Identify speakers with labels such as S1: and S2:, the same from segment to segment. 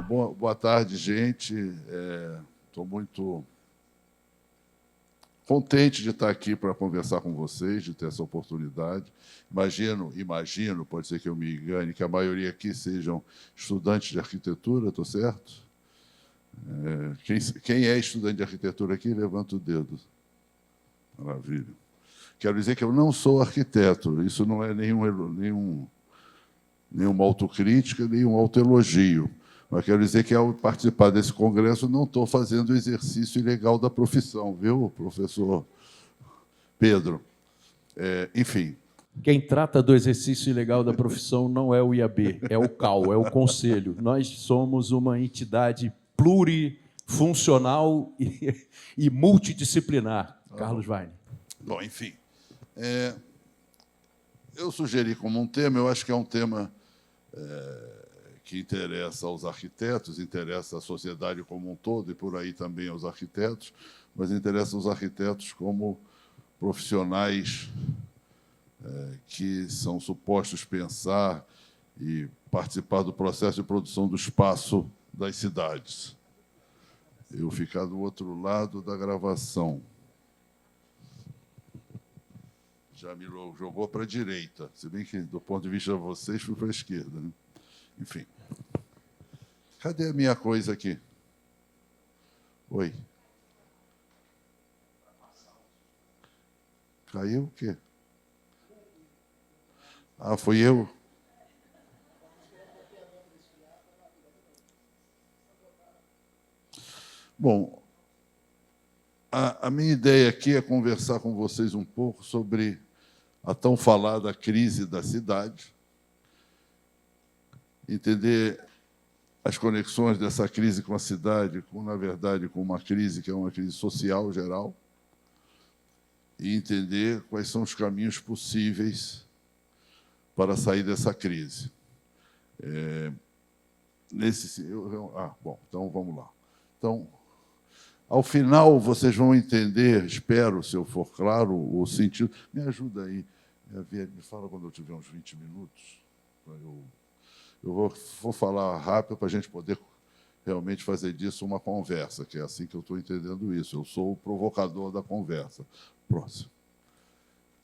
S1: Boa tarde, gente. Estou muito contente de estar aqui para conversar com vocês, de ter essa oportunidade. Imagino, pode ser que eu me engane, que a maioria aqui sejam estudantes de arquitetura, estou certo? Quem é estudante de arquitetura aqui, levanta o dedo. Maravilha. Quero dizer que eu não sou arquiteto, isso não é nenhuma autocrítica, nenhum autoelogio. Mas quero dizer que, ao participar desse congresso, não estou fazendo o exercício ilegal da profissão, viu, professor Pedro? Enfim.
S2: Quem trata do exercício ilegal da profissão não é o IAB, é o CAL, é o Conselho. Nós somos uma entidade plurifuncional e multidisciplinar. Carlos Weine.
S1: Bom, enfim. Eu sugeri como um tema, eu acho que é um tema que interessa aos arquitetos, interessa à sociedade como um todo, e por aí também aos arquitetos, mas interessa aos arquitetos como profissionais que são supostos pensar e participar do processo de produção do espaço das cidades. Eu ficar do outro lado da gravação. Já me jogou para a direita, se bem que, do ponto de vista de vocês, fui para a esquerda, né? Enfim. Cadê a minha coisa aqui? Oi. Caiu o quê? Ah, foi eu? Bom, a minha ideia aqui é conversar com vocês um pouco sobre a tão falada crise da cidade, entender as conexões dessa crise com a cidade, na verdade, com uma crise que é uma crise social geral, e entender quais são os caminhos possíveis para sair dessa crise. Bom, então vamos lá. Então, ao final, vocês vão entender, espero, se eu for claro, o sentido. Me ajuda aí, me fala quando eu tiver uns 20 minutos. Eu vou falar rápido para a gente poder realmente fazer disso uma conversa, que é assim que eu estou entendendo isso. Eu sou o provocador da conversa. Próximo.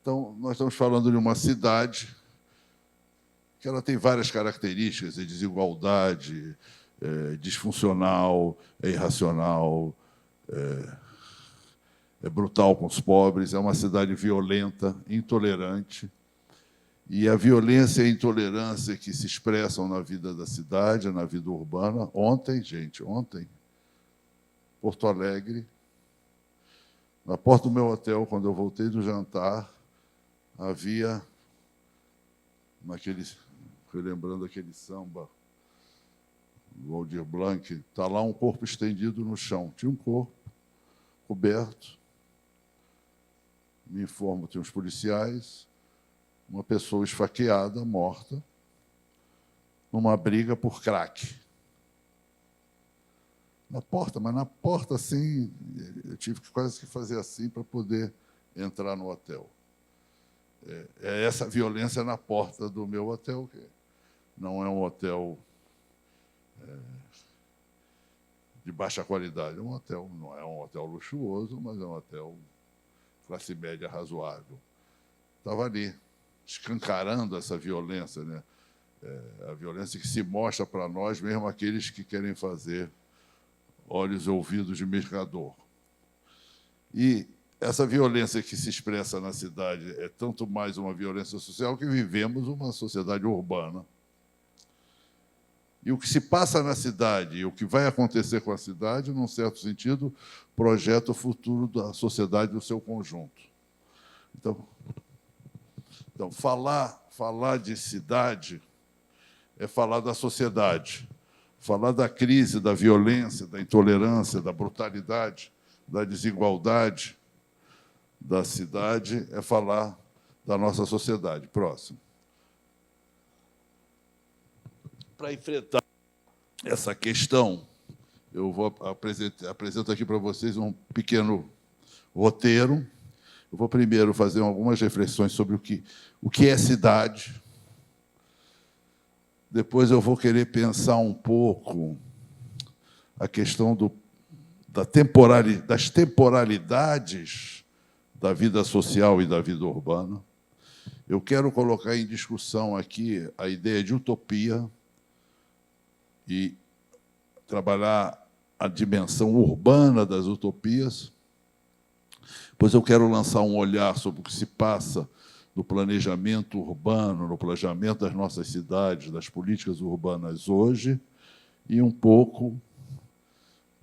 S1: Então, nós estamos falando de uma cidade que ela tem várias características, é desigualdade, disfuncional, é irracional, é brutal com os pobres, é uma cidade violenta, intolerante, e a violência e a intolerância que se expressam na vida da cidade, na vida urbana. Ontem, Porto Alegre, na porta do meu hotel, quando eu voltei do jantar, havia, relembrando aquele samba do Aldir Blanc, está lá um corpo estendido no chão. Tinha um corpo coberto, me informo, tinha uns policiais, uma pessoa esfaqueada, morta, numa briga por crack. Na porta, assim, eu tive quase que fazer assim para poder entrar no hotel. É essa violência na porta do meu hotel, que não é um hotel de baixa qualidade, não é um hotel luxuoso, mas é um hotel classe média razoável. Estava ali, escancarando essa violência, né? A violência que se mostra para nós, mesmo aqueles que querem fazer olhos e ouvidos de mercador. E essa violência que se expressa na cidade é tanto mais uma violência social que vivemos uma sociedade urbana. E o que se passa na cidade e o que vai acontecer com a cidade, num certo sentido, projeta o futuro da sociedade no seu conjunto. Então falar de cidade é falar da sociedade, falar da crise, da violência, da intolerância, da brutalidade, da desigualdade da cidade, é falar da nossa sociedade. Próximo. Para enfrentar essa questão, eu apresento aqui para vocês um pequeno roteiro. Eu vou primeiro fazer algumas reflexões sobre o que é cidade. Depois eu vou querer pensar um pouco a questão das temporalidades da vida social e da vida urbana. Eu quero colocar em discussão aqui a ideia de utopia e trabalhar a dimensão urbana das utopias. Pois eu quero lançar um olhar sobre o que se passa no planejamento urbano, no planejamento das nossas cidades, das políticas urbanas hoje, e um pouco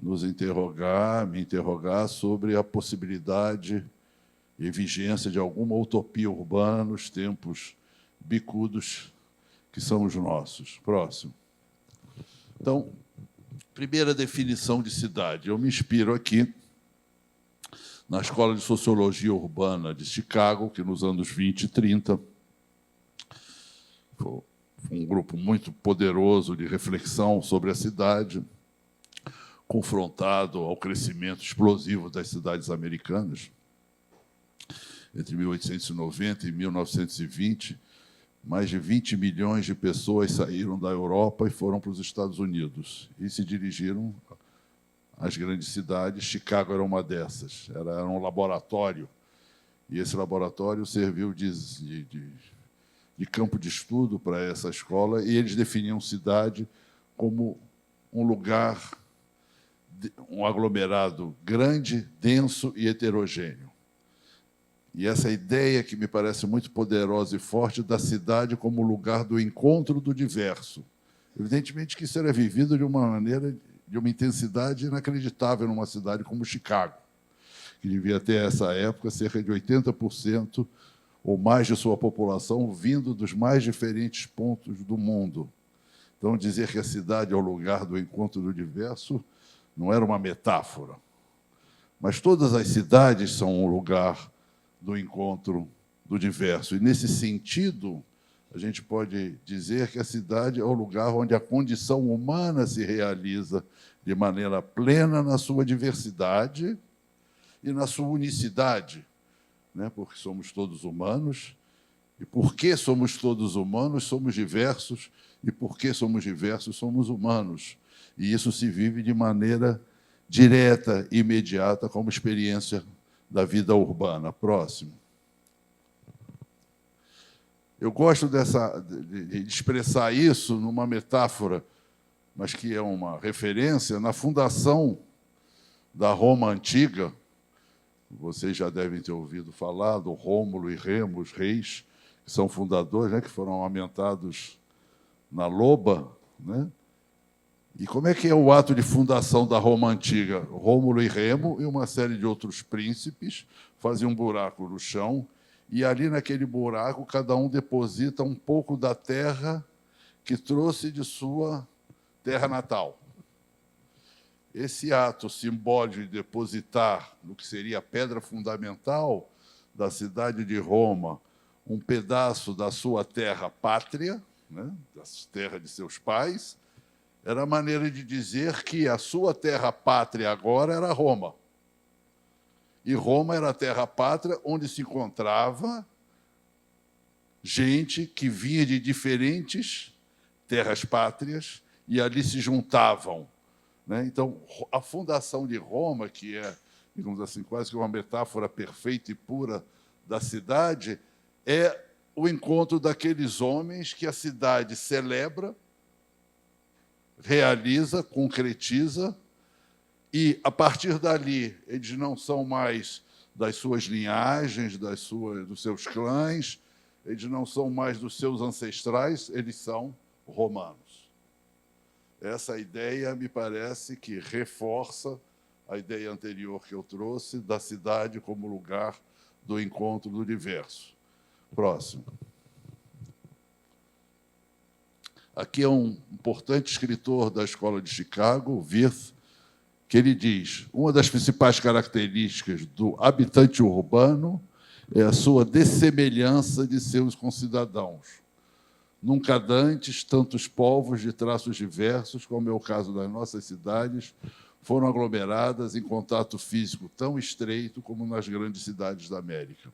S1: me interrogar sobre a possibilidade e vigência de alguma utopia urbana nos tempos bicudos que são os nossos. Próximo. Então, primeira definição de cidade. Eu me inspiro aqui na Escola de Sociologia Urbana de Chicago, que nos anos 20 e 30 foi um grupo muito poderoso de reflexão sobre a cidade, confrontado ao crescimento explosivo das cidades americanas. Entre 1890 e 1920, mais de 20 milhões de pessoas saíram da Europa e foram para os Estados Unidos e se dirigiram às grandes cidades. Chicago era uma dessas, era um laboratório, e esse laboratório serviu de campo de estudo para essa escola, e eles definiam cidade como um lugar, um aglomerado grande, denso e heterogêneo. E essa ideia que me parece muito poderosa e forte da cidade como lugar do encontro do diverso. Evidentemente que isso era vivido de uma maneira, de uma intensidade inacreditável numa cidade como Chicago, que devia ter, essa época, cerca de 80% ou mais de sua população vindo dos mais diferentes pontos do mundo. Então, dizer que a cidade é o lugar do encontro do diverso não era uma metáfora. Mas todas as cidades são um lugar do encontro do diverso. E, nesse sentido, a gente pode dizer que a cidade é o lugar onde a condição humana se realiza de maneira plena na sua diversidade e na sua unicidade, né? Porque somos todos humanos, e porque somos todos humanos, somos diversos, e porque somos diversos, somos humanos. E isso se vive de maneira direta e imediata como experiência da vida urbana. Próximo. Eu gosto de expressar isso numa metáfora, mas que é uma referência, na fundação da Roma antiga. Vocês já devem ter ouvido falar do Rômulo e Remo, os reis, que são fundadores, né, que foram amamentados na loba, né? E como é que é o ato de fundação da Roma antiga? Rômulo e Remo e uma série de outros príncipes faziam um buraco no chão, e ali, naquele buraco, cada um deposita um pouco da terra que trouxe de sua terra natal. Esse ato simbólico de depositar no que seria a pedra fundamental da cidade de Roma um pedaço da sua terra pátria, né, da terra de seus pais, era a maneira de dizer que a sua terra pátria agora era Roma. E Roma era a terra pátria onde se encontrava gente que vinha de diferentes terras pátrias e ali se juntavam, né? Então, a fundação de Roma, que é, digamos assim, quase que uma metáfora perfeita e pura da cidade, é o encontro daqueles homens que a cidade celebra, realiza, concretiza, e, a partir dali, eles não são mais das suas linhagens, dos seus clãs, eles não são mais dos seus ancestrais, eles são romanos. Essa ideia me parece que reforça a ideia anterior que eu trouxe da cidade como lugar do encontro do diverso. Próximo. Aqui é um importante escritor da Escola de Chicago, Wirth, que ele diz: uma das principais características do habitante urbano é a sua dessemelhança de seus concidadãos. Nunca dantes tantos povos de traços diversos, como é o caso das nossas cidades, foram aglomeradas em contato físico tão estreito como nas grandes cidades da América.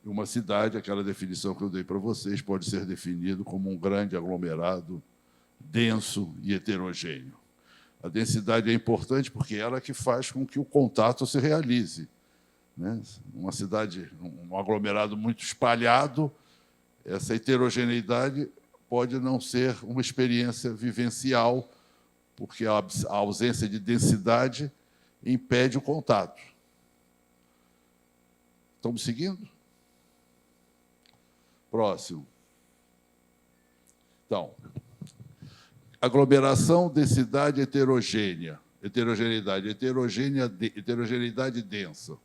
S1: Uma cidade, aquela definição que eu dei para vocês, pode ser definido como um grande aglomerado denso e heterogêneo. A densidade é importante porque ela é que faz com que o contato se realize, né? Uma cidade, um aglomerado muito espalhado, essa heterogeneidade pode não ser uma experiência vivencial, porque a ausência de densidade impede o contato. Estamos seguindo? Próximo. Então, aglomeração, densidade heterogênea. Heterogeneidade densa.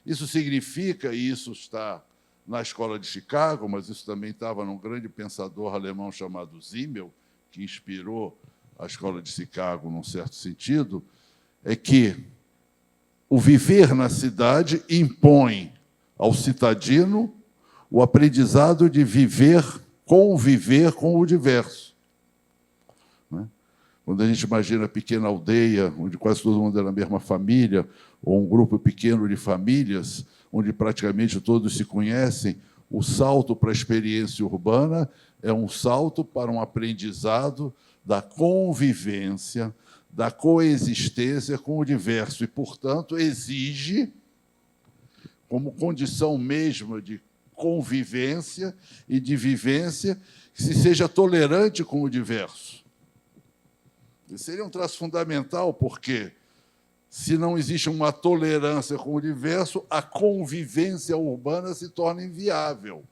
S1: Isso significa, e isso está na Escola de Chicago, mas isso também estava num grande pensador alemão chamado Simmel, que inspirou a Escola de Chicago num certo sentido, é que o viver na cidade impõe ao citadino o aprendizado de conviver com o diverso. Quando a gente imagina a pequena aldeia, onde quase todo mundo é da mesma família, ou um grupo pequeno de famílias, onde praticamente todos se conhecem, o salto para a experiência urbana é um salto para um aprendizado da convivência, da coexistência com o diverso, e, portanto, exige, como condição mesma de convivência e de vivência, que se seja tolerante com o diverso. Esse seria um traço fundamental, porque, se não existe uma tolerância com o diverso, a convivência urbana se torna inviável.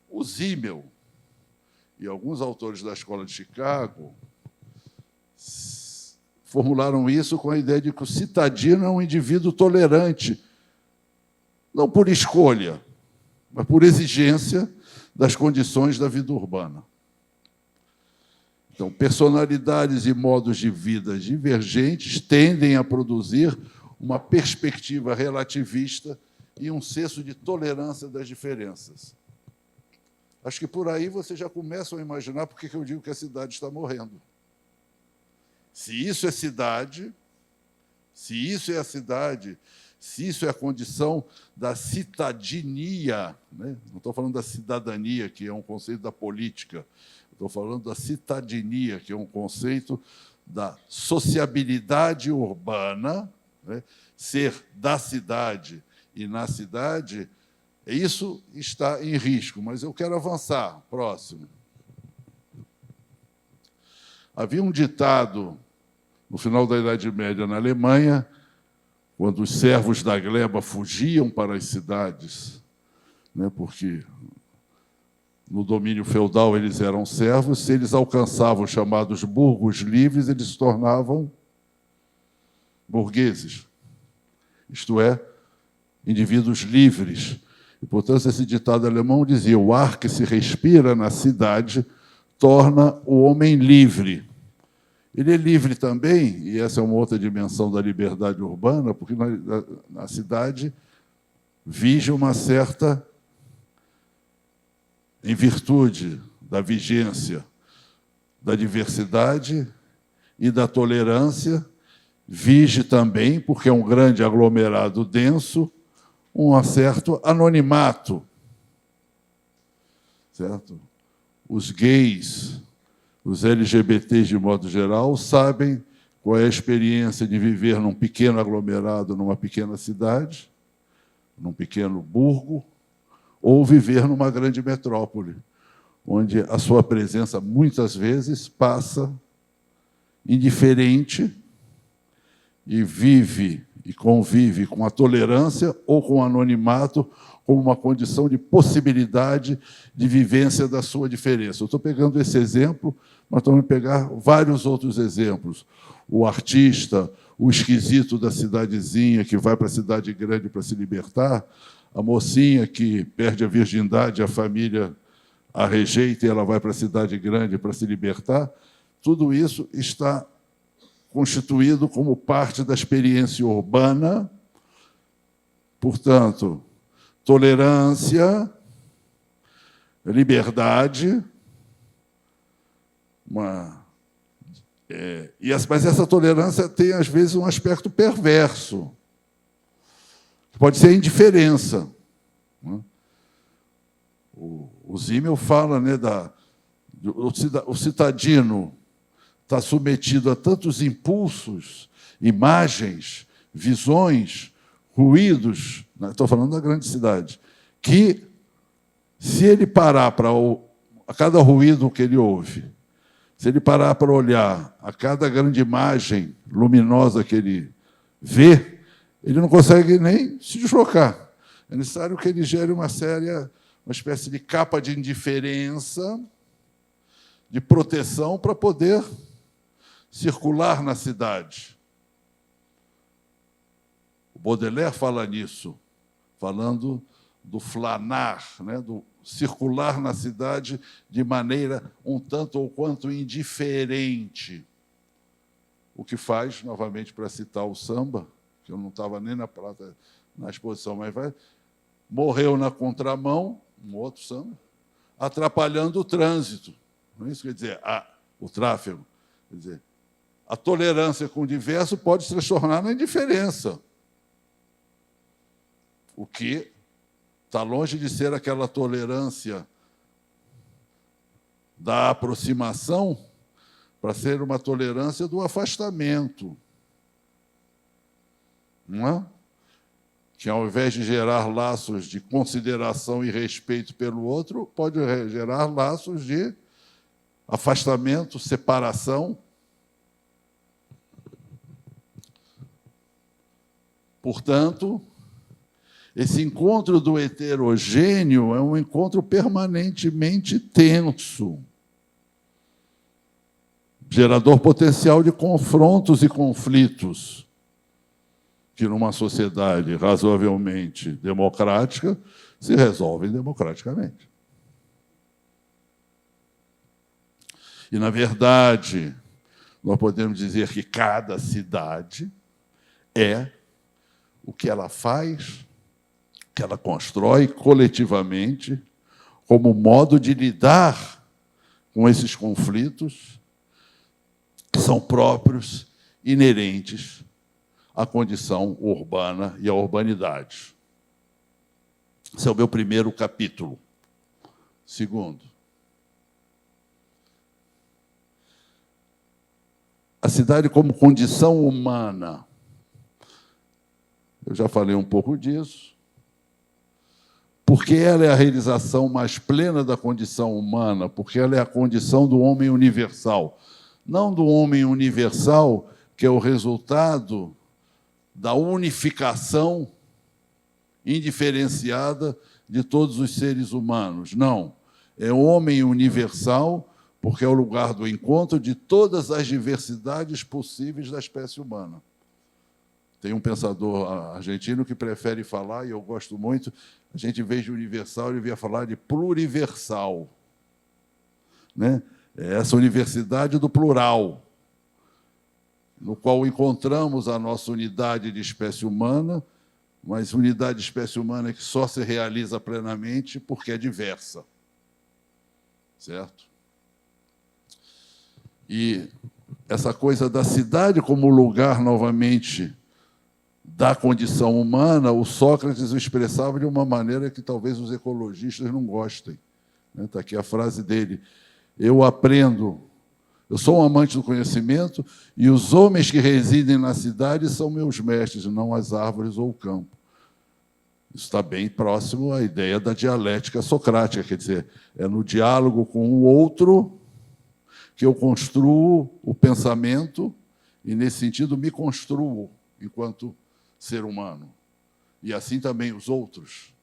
S1: O Simmel e alguns autores da Escola de Chicago formularam isso com a ideia de que o citadino é um indivíduo tolerante, não por escolha, mas por exigência das condições da vida urbana. Então, personalidades e modos de vida divergentes tendem a produzir uma perspectiva relativista e um senso de tolerância das diferenças. Acho que por aí vocês já começam a imaginar por que eu digo que a cidade está morrendo. Se isso é cidade, se isso é a cidade, se isso é a condição da citadinia, né? Não estou falando da cidadania, que é um conceito da política, estou falando da citadinia, que é um conceito da sociabilidade urbana, né? Ser da cidade e na cidade, isso está em risco, mas eu quero avançar. Próximo. Havia um ditado, no final da Idade Média, na Alemanha, quando os servos da gleba fugiam para as cidades, né, porque no domínio feudal eles eram servos, se eles alcançavam os chamados burgos livres, eles se tornavam burgueses, isto é, indivíduos livres. E, portanto, esse ditado alemão dizia: o ar que se respira na cidade torna o homem livre. Ele é livre também, e essa é uma outra dimensão da liberdade urbana, porque na cidade vige uma certa, em virtude da vigência da diversidade e da tolerância, vige também, porque é um grande aglomerado denso, um certo anonimato. Certo? Os gays, os LGBTs, de modo geral, sabem qual é a experiência de viver num pequeno aglomerado, numa pequena cidade, num pequeno burgo, ou viver numa grande metrópole, onde a sua presença, muitas vezes, passa indiferente e vive e convive com a tolerância ou com o anonimato como uma condição de possibilidade de vivência da sua diferença. Eu estou pegando esse exemplo, mas vamos pegar vários outros exemplos. O artista, o esquisito da cidadezinha que vai para a cidade grande para se libertar, a mocinha que perde a virgindade, a família a rejeita e ela vai para a cidade grande para se libertar, tudo isso está constituído como parte da experiência urbana. Portanto, tolerância, liberdade, mas essa tolerância tem, às vezes, um aspecto perverso. Pode ser a indiferença. O Simmel fala, né, O citadino está submetido a tantos impulsos, imagens, visões, ruídos, estou falando da grande cidade, que, se ele parar a cada ruído que ele ouve, se ele parar para olhar a cada grande imagem luminosa que ele vê, ele não consegue nem se deslocar. É necessário que ele gere uma espécie de capa de indiferença, de proteção, para poder circular na cidade. O Baudelaire fala nisso, falando do flanar, né, do circular na cidade de maneira um tanto ou quanto indiferente. O que faz, novamente, para citar o samba, que eu não estava nem na exposição, mas morreu na contramão, um outro samba, atrapalhando o trânsito. Não é isso que quer dizer, o tráfego. Quer dizer, a tolerância com o diverso pode se transformar na indiferença, o que está longe de ser aquela tolerância da aproximação para ser uma tolerância do afastamento. Não é? Que, ao invés de gerar laços de consideração e respeito pelo outro, pode gerar laços de afastamento, separação. Portanto, esse encontro do heterogêneo é um encontro permanentemente tenso, gerador potencial de confrontos e conflitos, que, numa sociedade razoavelmente democrática, se resolvem democraticamente. E, na verdade, nós podemos dizer que cada cidade é o que ela faz, que ela constrói coletivamente como modo de lidar com esses conflitos que são próprios, inerentes à condição urbana e à urbanidade. Esse é o meu primeiro capítulo. Segundo, a cidade como condição humana. Eu já falei um pouco disso. Porque ela é a realização mais plena da condição humana, porque ela é a condição do homem universal. Não do homem universal, que é o resultado da unificação indiferenciada de todos os seres humanos. Não. É o homem universal, porque é o lugar do encontro de todas as diversidades possíveis da espécie humana. Tem um pensador argentino que prefere falar, e eu gosto muito, a gente, em vez de universal, ele devia falar de pluriversal. Né? É essa universidade do plural, no qual encontramos a nossa unidade de espécie humana, mas unidade de espécie humana que só se realiza plenamente porque é diversa. Certo? E essa coisa da cidade como lugar, novamente, da condição humana, o Sócrates o expressava de uma maneira que talvez os ecologistas não gostem. Está aqui a frase dele: eu aprendo, eu sou um amante do conhecimento, e os homens que residem na cidade são meus mestres, não as árvores ou o campo. Isso está bem próximo à ideia da dialética socrática, quer dizer, é no diálogo com o outro que eu construo o pensamento e, nesse sentido, me construo enquanto ser humano. E assim também os outros.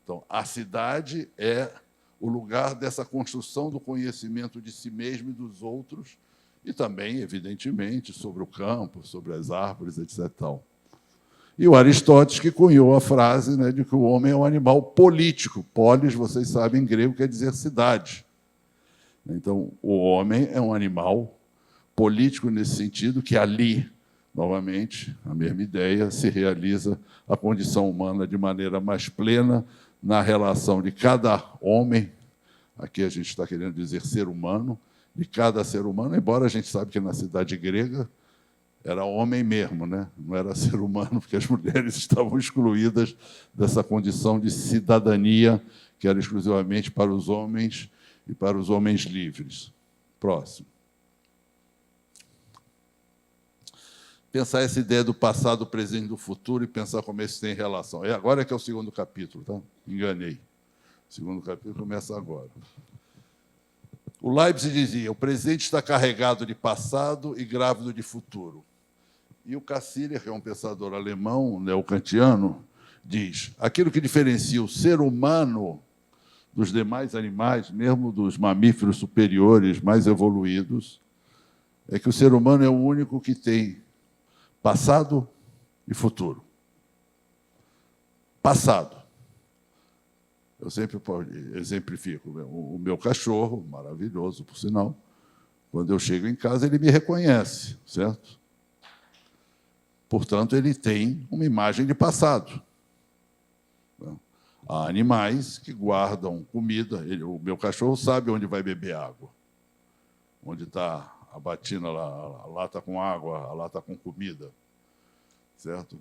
S1: Então, a cidade é o lugar dessa construção do conhecimento de si mesmo e dos outros, e também, evidentemente, sobre o campo, sobre as árvores, etc. E o Aristóteles que cunhou a frase, né, de que o homem é um animal político. Polis, vocês sabem, em grego, quer dizer cidade. Então, o homem é um animal político nesse sentido, que ali, novamente, a mesma ideia, se realiza a condição humana de maneira mais plena na relação de cada homem, aqui a gente está querendo dizer ser humano, de cada ser humano, embora a gente sabe que na cidade grega era homem mesmo, né? Não era ser humano, porque as mulheres estavam excluídas dessa condição de cidadania que era exclusivamente para os homens e para os homens livres. Próximo. Pensar essa ideia do passado, presente e do futuro e pensar como isso tem relação. Agora é que é o segundo capítulo, tá? Enganei. O segundo capítulo começa agora. O Leibniz dizia: o presente está carregado de passado e grávido de futuro. E o Cassirer, que é um pensador alemão, neocantiano, diz: aquilo que diferencia o ser humano dos demais animais, mesmo dos mamíferos superiores mais evoluídos, é que o ser humano é o único que tem passado e futuro. Passado. Eu sempre exemplifico. O meu cachorro, maravilhoso, por sinal, quando eu chego em casa, ele me reconhece, certo? Portanto, ele tem uma imagem de passado. Há animais que guardam comida. O meu cachorro sabe onde vai beber água. Onde está a batina lá, a lata com água, a lata com comida. Certo?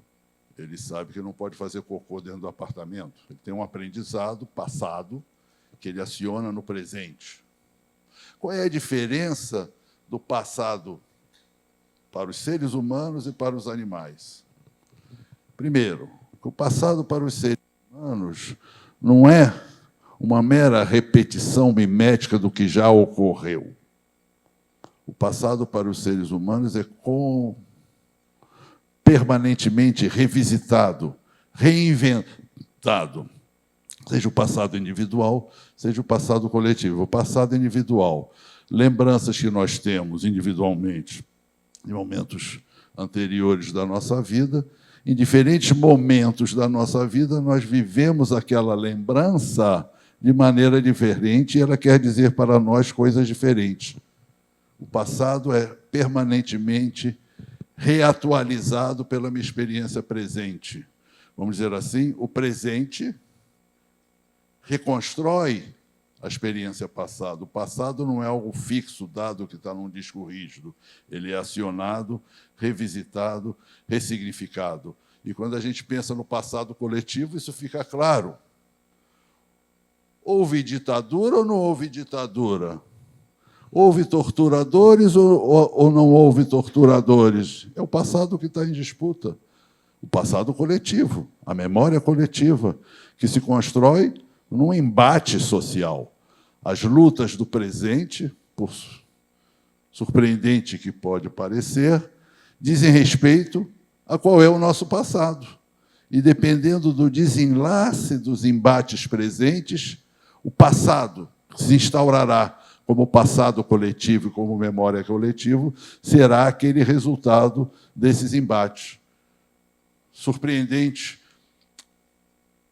S1: Ele sabe que não pode fazer cocô dentro do apartamento. Ele tem um aprendizado passado que ele aciona no presente. Qual é a diferença do passado para os seres humanos e para os animais? Primeiro, o passado para os seres humanos não é uma mera repetição mimética do que já ocorreu. O passado para os seres humanos é permanentemente revisitado, reinventado, seja o passado individual, seja o passado coletivo. O passado individual, lembranças que nós temos individualmente em momentos anteriores da nossa vida, em diferentes momentos da nossa vida, nós vivemos aquela lembrança de maneira diferente e ela quer dizer para nós coisas diferentes. O passado é permanentemente reatualizado pela minha experiência presente. Vamos dizer assim, o presente reconstrói a experiência passada. O passado não é algo fixo, dado que está num disco rígido. Ele é acionado, revisitado, ressignificado. E quando a gente pensa no passado coletivo, isso fica claro. Houve ditadura ou não houve ditadura? Houve torturadores ou não houve torturadores? É o passado que está em disputa. O passado coletivo, a memória coletiva, que se constrói num embate social. As lutas do presente, por surpreendente que pode parecer, dizem respeito a qual é o nosso passado. E, dependendo do desenlace dos embates presentes, o passado se instaurará como passado coletivo e como memória coletivo, será aquele resultado desses embates. Surpreendente.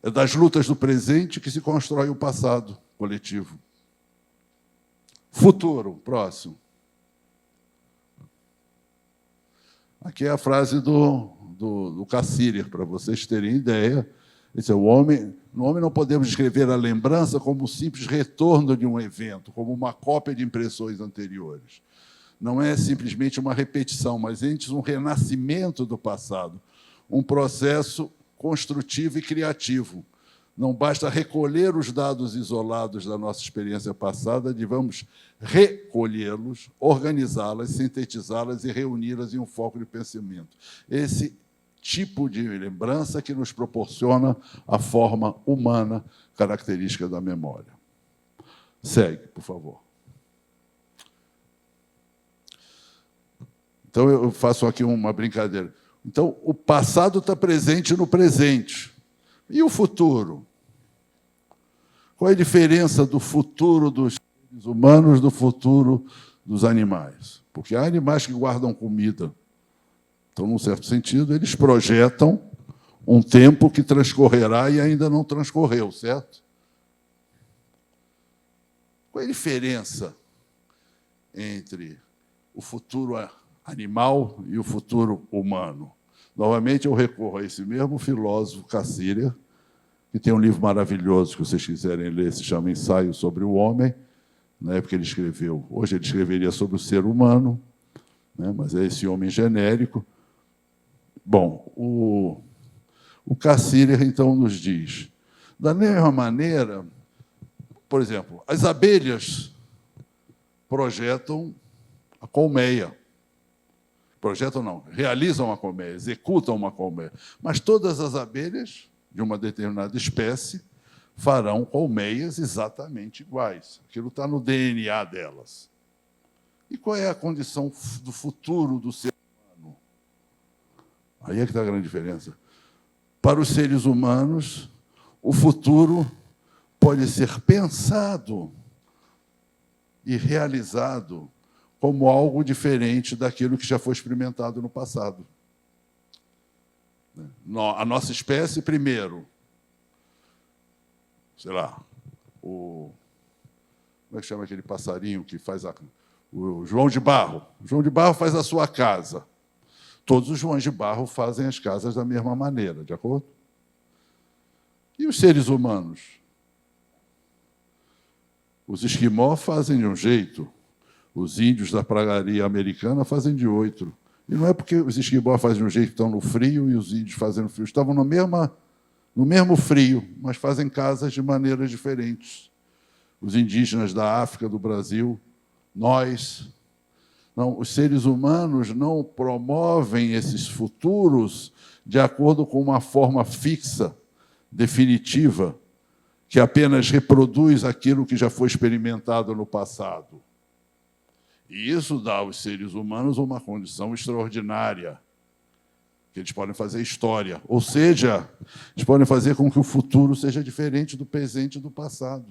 S1: É das lutas do presente que se constrói o passado coletivo. Futuro, próximo. Aqui é a frase do Cassirer, para vocês terem ideia. Esse é o homem. No homem não podemos descrever a lembrança como um simples retorno de um evento, como uma cópia de impressões anteriores. Não é simplesmente uma repetição, mas antes um renascimento do passado, um processo construtivo e criativo. Não basta recolher os dados isolados da nossa experiência passada, devemos recolhê-los, organizá-las, sintetizá-las e reuni-las em um foco de pensamento. Esse tipo de lembrança que nos proporciona a forma humana característica da memória. Segue, por favor. Então, eu faço aqui uma brincadeira. Então, o passado está presente no presente. E o futuro? Qual é a diferença do futuro dos seres humanos do futuro dos animais? Porque há animais que guardam comida. Então, num certo sentido, eles projetam um tempo que transcorrerá e ainda não transcorreu, certo? Qual é a diferença entre o futuro animal e o futuro humano? Novamente, eu recorro a esse mesmo filósofo, Cassirer, que tem um livro maravilhoso, que vocês quiserem ler, se chama Ensaio sobre o Homem. Na época ele escreveu, hoje ele escreveria sobre o ser humano, né, mas é esse homem genérico. Bom, o Cassirer, então, nos diz, da mesma maneira, Por exemplo, as abelhas projetam a colmeia. Projetam não, realizam a colmeia, executam uma colmeia. Mas todas as abelhas de uma determinada espécie farão colmeias exatamente iguais. Aquilo está no DNA delas. E qual é a condição do futuro do ser humano? Aí é que está a grande diferença. Para os seres humanos, o futuro pode ser pensado e realizado como algo diferente daquilo que já foi experimentado no passado. A nossa espécie, primeiro, sei lá, como é que chama aquele passarinho que faz o João de Barro? O João de Barro faz a sua casa. Todos os Joões de Barro fazem as casas da mesma maneira, de acordo? E os seres humanos? Os esquimó fazem de um jeito, os índios da pradaria americana fazem de outro. E não é porque os esquimó fazem de um jeito que estão no frio e os índios fazem no frio. Estavam no mesmo frio, mas fazem casas de maneiras diferentes. Os indígenas da África, do Brasil, nós. Não, os seres humanos não promovem esses futuros de acordo com uma forma fixa, definitiva, que apenas reproduz aquilo que já foi experimentado no passado. E isso dá aos seres humanos uma condição extraordinária, que eles podem fazer história. Ou seja, eles podem fazer com que o futuro seja diferente do presente e do passado.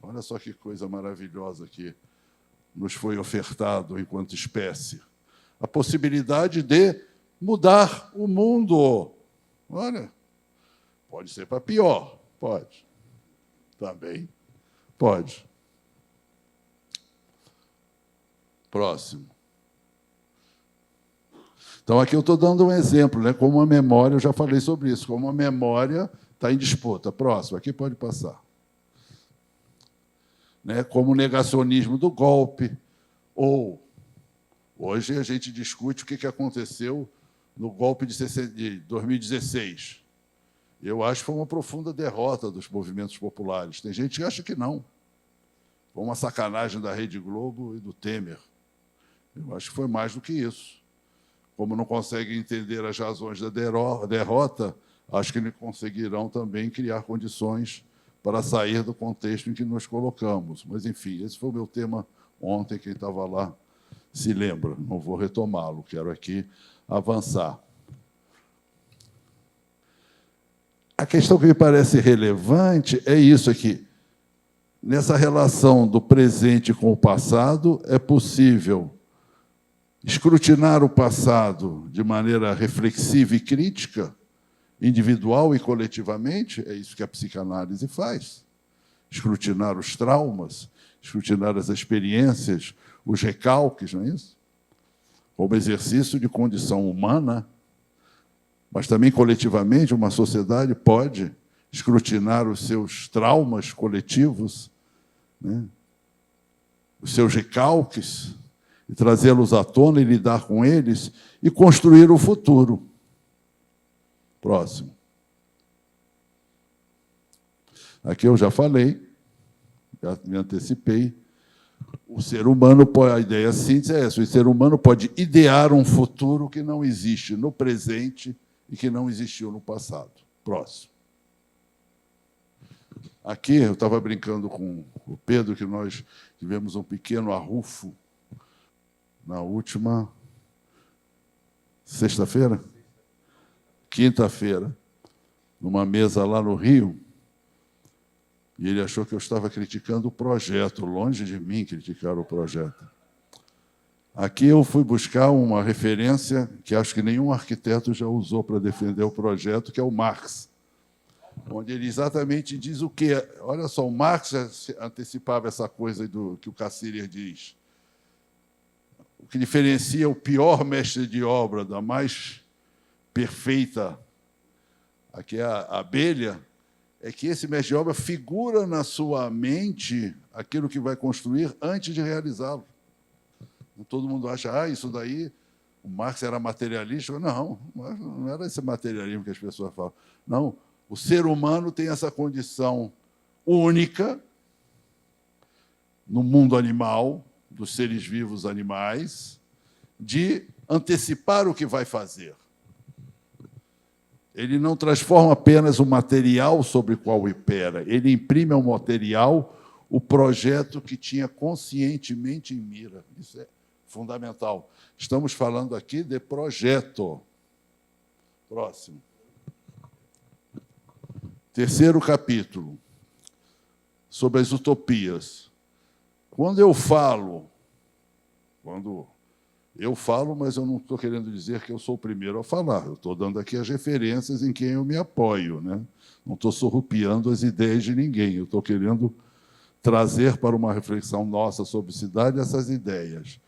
S1: Olha só que coisa maravilhosa que nos foi ofertado enquanto espécie. A possibilidade de mudar o mundo. Olha, pode ser para pior, pode. Também pode. Próximo. Então, aqui eu estou dando um exemplo, né? Como a memória, eu já falei sobre isso, como a memória está em disputa. Próximo, aqui pode passar. Né? Como o negacionismo do golpe, ou hoje a gente discute o que aconteceu no golpe de 2016. Eu acho que foi uma profunda derrota dos movimentos populares. Tem gente que acha que não. Foi uma sacanagem da Rede Globo e do Temer. Eu acho que foi mais do que isso. Como não conseguem entender as razões da derrota, acho que eles conseguirão também criar condições para sair do contexto em que nos colocamos. Mas, enfim, esse foi o meu tema ontem, quem estava lá se lembra. Não vou retomá-lo, quero aqui avançar. A questão que me parece relevante é isso aqui. Nessa relação do presente com o passado, é possível escrutinar o passado de maneira reflexiva e crítica, individual e coletivamente, é isso que a psicanálise faz. Escrutinar os traumas, escrutinar as experiências, os recalques, não é isso? Como exercício de condição humana, mas também coletivamente uma sociedade pode escrutinar os seus traumas coletivos, né? Os seus recalques, e trazê-los à tona e lidar com eles e construir o futuro. Próximo. Aqui eu já falei, já me antecipei. O ser humano, a ideia síntese é essa, o ser humano pode idear um futuro que não existe no presente e que não existiu no passado. Próximo. Aqui eu estava brincando com o Pedro, que nós tivemos um pequeno arrufo na última sexta-feira? Quinta-feira, numa mesa lá no Rio, e ele achou que eu estava criticando o projeto, longe de mim criticar o projeto. Aqui eu fui buscar uma referência que acho que nenhum arquiteto já usou para defender o projeto, que é o Marx, onde ele exatamente diz o quê? Olha só, o Marx já antecipava essa coisa do que o Cassirer diz. O que diferencia o pior mestre de obra da mais perfeita, aqui é a abelha, é que esse mestre de obra figura na sua mente aquilo que vai construir antes de realizá-lo. Todo mundo acha, isso daí, o Marx era materialista. Não, não era esse materialismo que as pessoas falam. Não, o ser humano tem essa condição única no mundo animal, dos seres vivos animais, de antecipar o que vai fazer. Ele não transforma apenas o material sobre o qual opera, ele imprime ao material o projeto que tinha conscientemente em mira. Isso é fundamental. Estamos falando aqui de projeto. Próximo. Terceiro capítulo, sobre as utopias. Quando eu falo, mas eu não estou querendo dizer que eu sou o primeiro a falar. Eu estou dando aqui as referências em quem eu me apoio, né? Não estou surrupiando as ideias de ninguém. Eu estou querendo trazer para uma reflexão nossa sobre cidade essas ideias.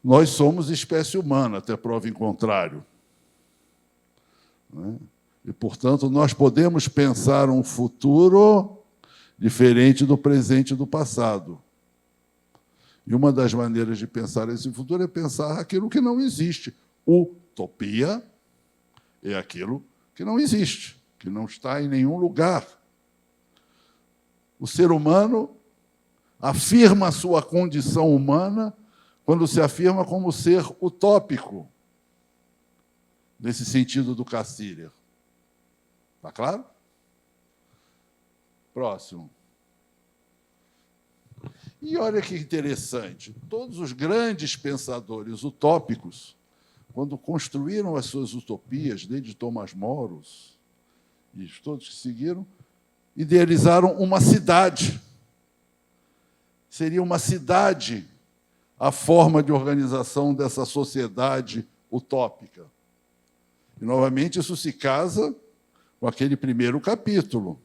S1: Nós somos espécie humana, até prova em contrário. Né? E, portanto, nós podemos pensar um futuro diferente do presente e do passado. E uma das maneiras de pensar esse futuro é pensar aquilo que não existe. Utopia é aquilo que não existe, que não está em nenhum lugar. O ser humano afirma a sua condição humana quando se afirma como ser utópico, nesse sentido do Cassirer. Está claro? Próximo. E olha que interessante, todos os grandes pensadores utópicos, quando construíram as suas utopias, desde Thomas More e todos que seguiram, idealizaram uma cidade. Seria uma cidade a forma de organização dessa sociedade utópica. E, novamente, isso se casa com aquele primeiro capítulo.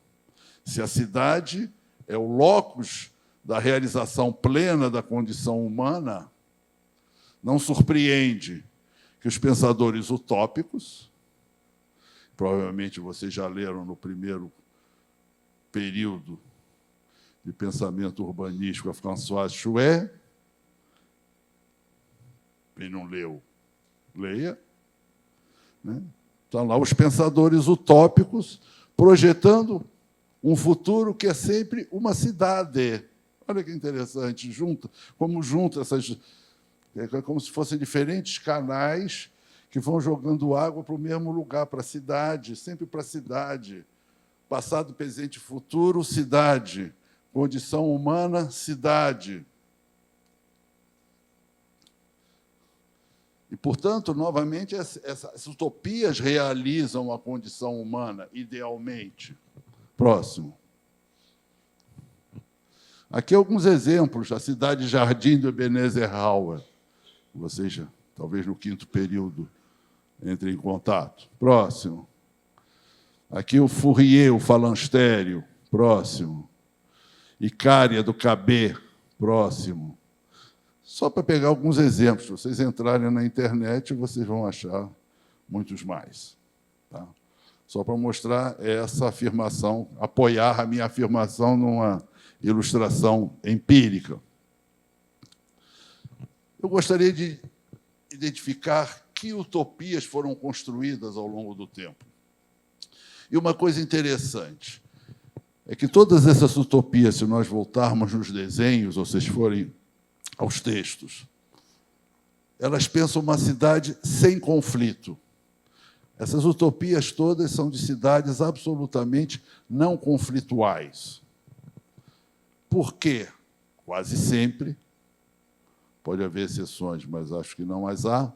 S1: Se a cidade é o locus da realização plena da condição humana, não surpreende que os pensadores utópicos, provavelmente vocês já leram no primeiro período de pensamento urbanístico a François Chouet, quem não leu, leia. Né? Estão lá os pensadores utópicos projetando um futuro que é sempre uma cidade. Olha que interessante, como junta essas... É como se fossem diferentes canais que vão jogando água para o mesmo lugar, para a cidade, sempre para a cidade. Passado, presente e futuro, cidade. Condição humana, cidade. E, portanto, novamente, essas utopias realizam a condição humana, idealmente. Próximo. Aqui alguns exemplos. A cidade Jardim do Ebenezer Hauer. Vocês, talvez no quinto período, entrem em contato. Próximo. Aqui o Fourier, o falanstério. Próximo. Icária do Cabet. Próximo. Só para pegar alguns exemplos. Se vocês entrarem na internet, vocês vão achar muitos mais. Tá? Só para mostrar essa afirmação, apoiar a minha afirmação numa ilustração empírica. Eu gostaria de identificar que utopias foram construídas ao longo do tempo. E uma coisa interessante é que todas essas utopias, se nós voltarmos nos desenhos, ou vocês forem aos textos, elas pensam uma cidade sem conflito. Essas utopias todas são de cidades absolutamente não conflituais. Por quê? Quase sempre, pode haver exceções, mas acho que não as há,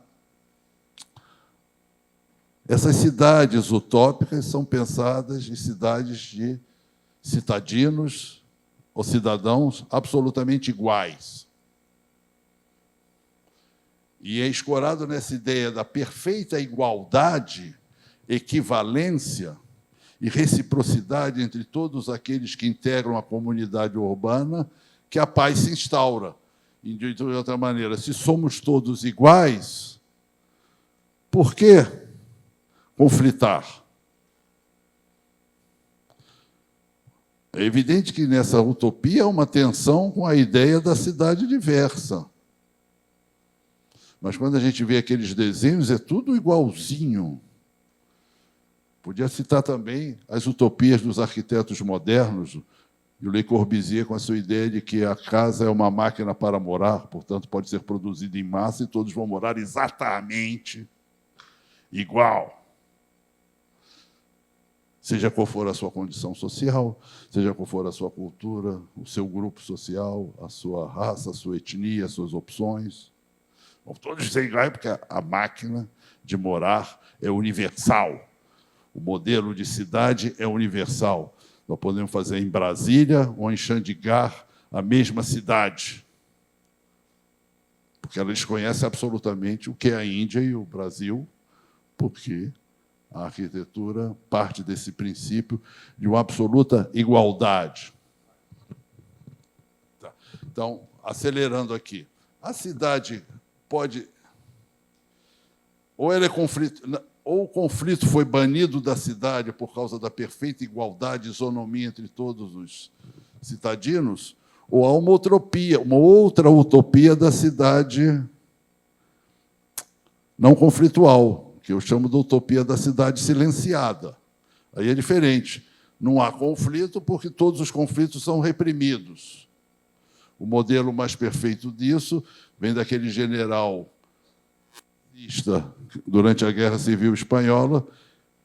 S1: essas cidades utópicas são pensadas em cidades de citadinos ou cidadãos absolutamente iguais. E é escorado nessa ideia da perfeita igualdade, equivalência e reciprocidade entre todos aqueles que integram a comunidade urbana que a paz se instaura. E, de outra maneira, se somos todos iguais, por que conflitar? É evidente que nessa utopia há uma tensão com a ideia da cidade diversa. Mas, quando a gente vê aqueles desenhos, é tudo igualzinho. Podia citar também as utopias dos arquitetos modernos, E o Le Corbusier, com a sua ideia de que a casa é uma máquina para morar, portanto, pode ser produzida em massa e todos vão morar exatamente igual. Seja qual for a sua condição social, seja qual for a sua cultura, o seu grupo social, a sua raça, a sua etnia, as suas opções. Vão todos ser iguais, porque a máquina de morar é universal. O modelo de cidade é universal. Nós podemos fazer em Brasília ou em Chandigarh a mesma cidade, porque elas conhecem absolutamente o que é a Índia e o Brasil, porque a arquitetura parte desse princípio de uma absoluta igualdade. Tá. Então, acelerando aqui, a cidade pode... Ou ela é conflito... Ou o conflito foi banido da cidade por causa da perfeita igualdade e isonomia entre todos os cidadinos, ou há uma utopia, uma outra utopia da cidade não conflitual, que eu chamo de utopia da cidade silenciada. Aí é diferente. Não há conflito porque todos os conflitos são reprimidos. O modelo mais perfeito disso vem daquele general durante a Guerra Civil Espanhola,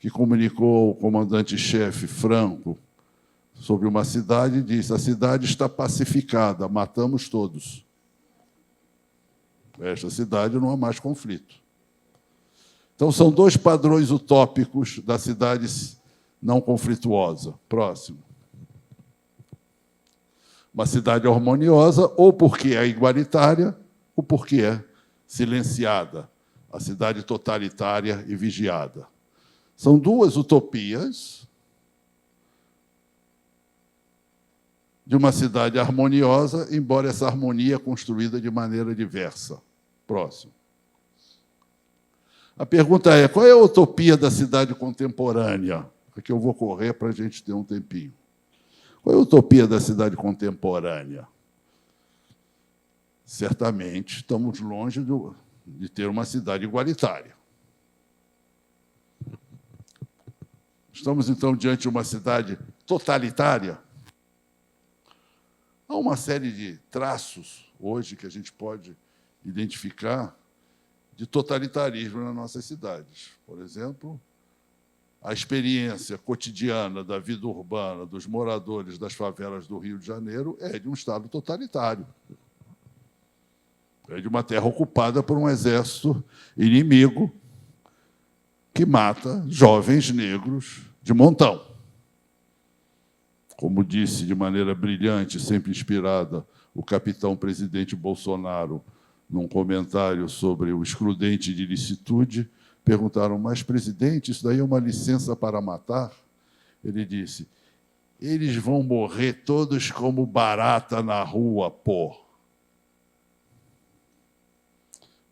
S1: que comunicou ao comandante-chefe Franco sobre uma cidade e disse: a cidade está pacificada, matamos todos. Esta cidade não há mais conflito. Então, são dois padrões utópicos da cidade não conflituosa. Próximo. Uma cidade harmoniosa, ou porque é igualitária, ou porque é silenciada. A cidade totalitária e vigiada. São duas utopias de uma cidade harmoniosa, embora essa harmonia é construída de maneira diversa. Próximo. A pergunta é: qual é a utopia da cidade contemporânea? Aqui eu vou correr para a gente ter um tempinho. Qual é a utopia da cidade contemporânea? Certamente estamos longe de ter uma cidade igualitária. Estamos, então, diante de uma cidade totalitária? Há uma série de traços, hoje, que a gente pode identificar de totalitarismo nas nossas cidades. Por exemplo, a experiência cotidiana da vida urbana dos moradores das favelas do Rio de Janeiro é de um Estado totalitário. É de uma terra ocupada por um exército inimigo que mata jovens negros de montão. Como disse de maneira brilhante, sempre inspirada, o capitão presidente Bolsonaro, num comentário sobre o excludente de ilicitude, perguntaram: mas, presidente, isso daí é uma licença para matar? Ele disse: eles vão morrer todos como barata na rua, pô.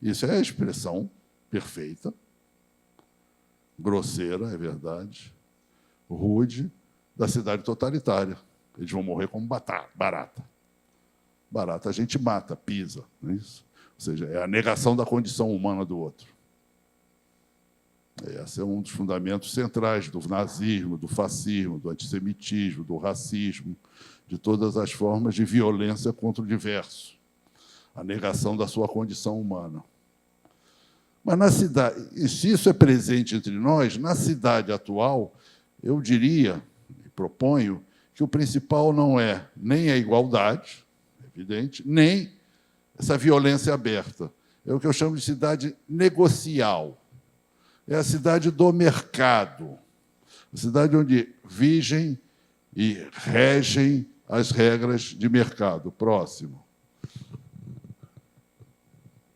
S1: Isso é a expressão perfeita, grosseira, é verdade, rude, da cidade totalitária. Eles vão morrer como barata. Barata a gente mata, pisa, não é isso? Ou seja, é a negação da condição humana do outro. Esse é um dos fundamentos centrais do nazismo, do fascismo, do antissemitismo, do racismo, de todas as formas de violência contra o diverso. A negação da sua condição humana. Mas na cidade, e se isso é presente entre nós, na cidade atual, eu diria, e proponho, que o principal não é nem a igualdade, evidente, nem essa violência aberta. É o que eu chamo de cidade negocial. É a cidade do mercado. A cidade onde vigem e regem as regras de mercado. Próximo.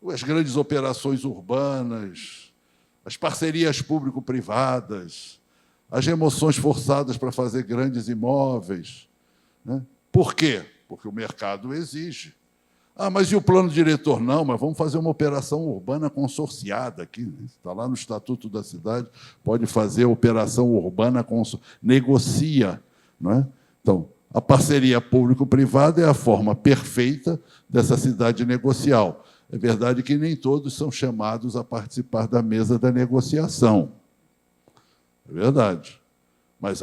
S1: As grandes operações urbanas, as parcerias público-privadas, as remoções forçadas para fazer grandes imóveis. Né? Por quê? Porque o mercado exige. Ah, mas e o plano diretor? Não, mas vamos fazer uma operação urbana consorciada aqui. Está lá no Estatuto da Cidade, pode fazer operação urbana negocia. Não é? Então, a parceria público-privada é a forma perfeita dessa cidade negocial. É verdade que nem todos são chamados a participar da mesa da negociação. É verdade. Mas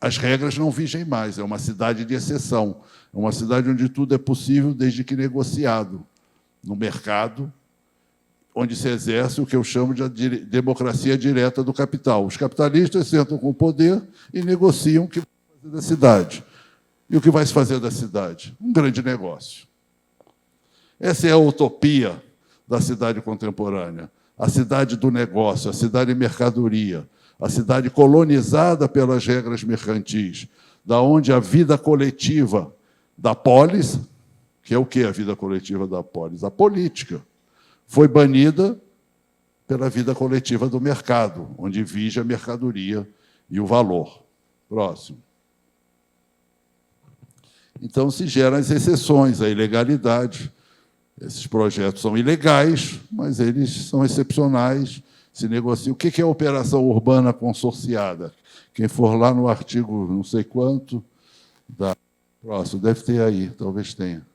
S1: as regras não vigem mais, é uma cidade de exceção, é uma cidade onde tudo é possível desde que negociado, no mercado, onde se exerce o que eu chamo de democracia direta do capital. Os capitalistas sentam com o poder e negociam o que vai fazer da cidade. E o que vai se fazer da cidade? Um grande negócio. Essa é a utopia da cidade contemporânea, a cidade do negócio, a cidade mercadoria, a cidade colonizada pelas regras mercantis, da onde a vida coletiva da polis, que é o que a vida coletiva da polis? A política, foi banida pela vida coletiva do mercado, onde vige a mercadoria e o valor. Próximo. Então, se geram as exceções, a ilegalidade. Esses projetos são ilegais, mas eles são excepcionais, se negociam. O que é a operação urbana consorciada? Quem for lá no artigo não sei quanto, próximo, deve ter aí, talvez tenha.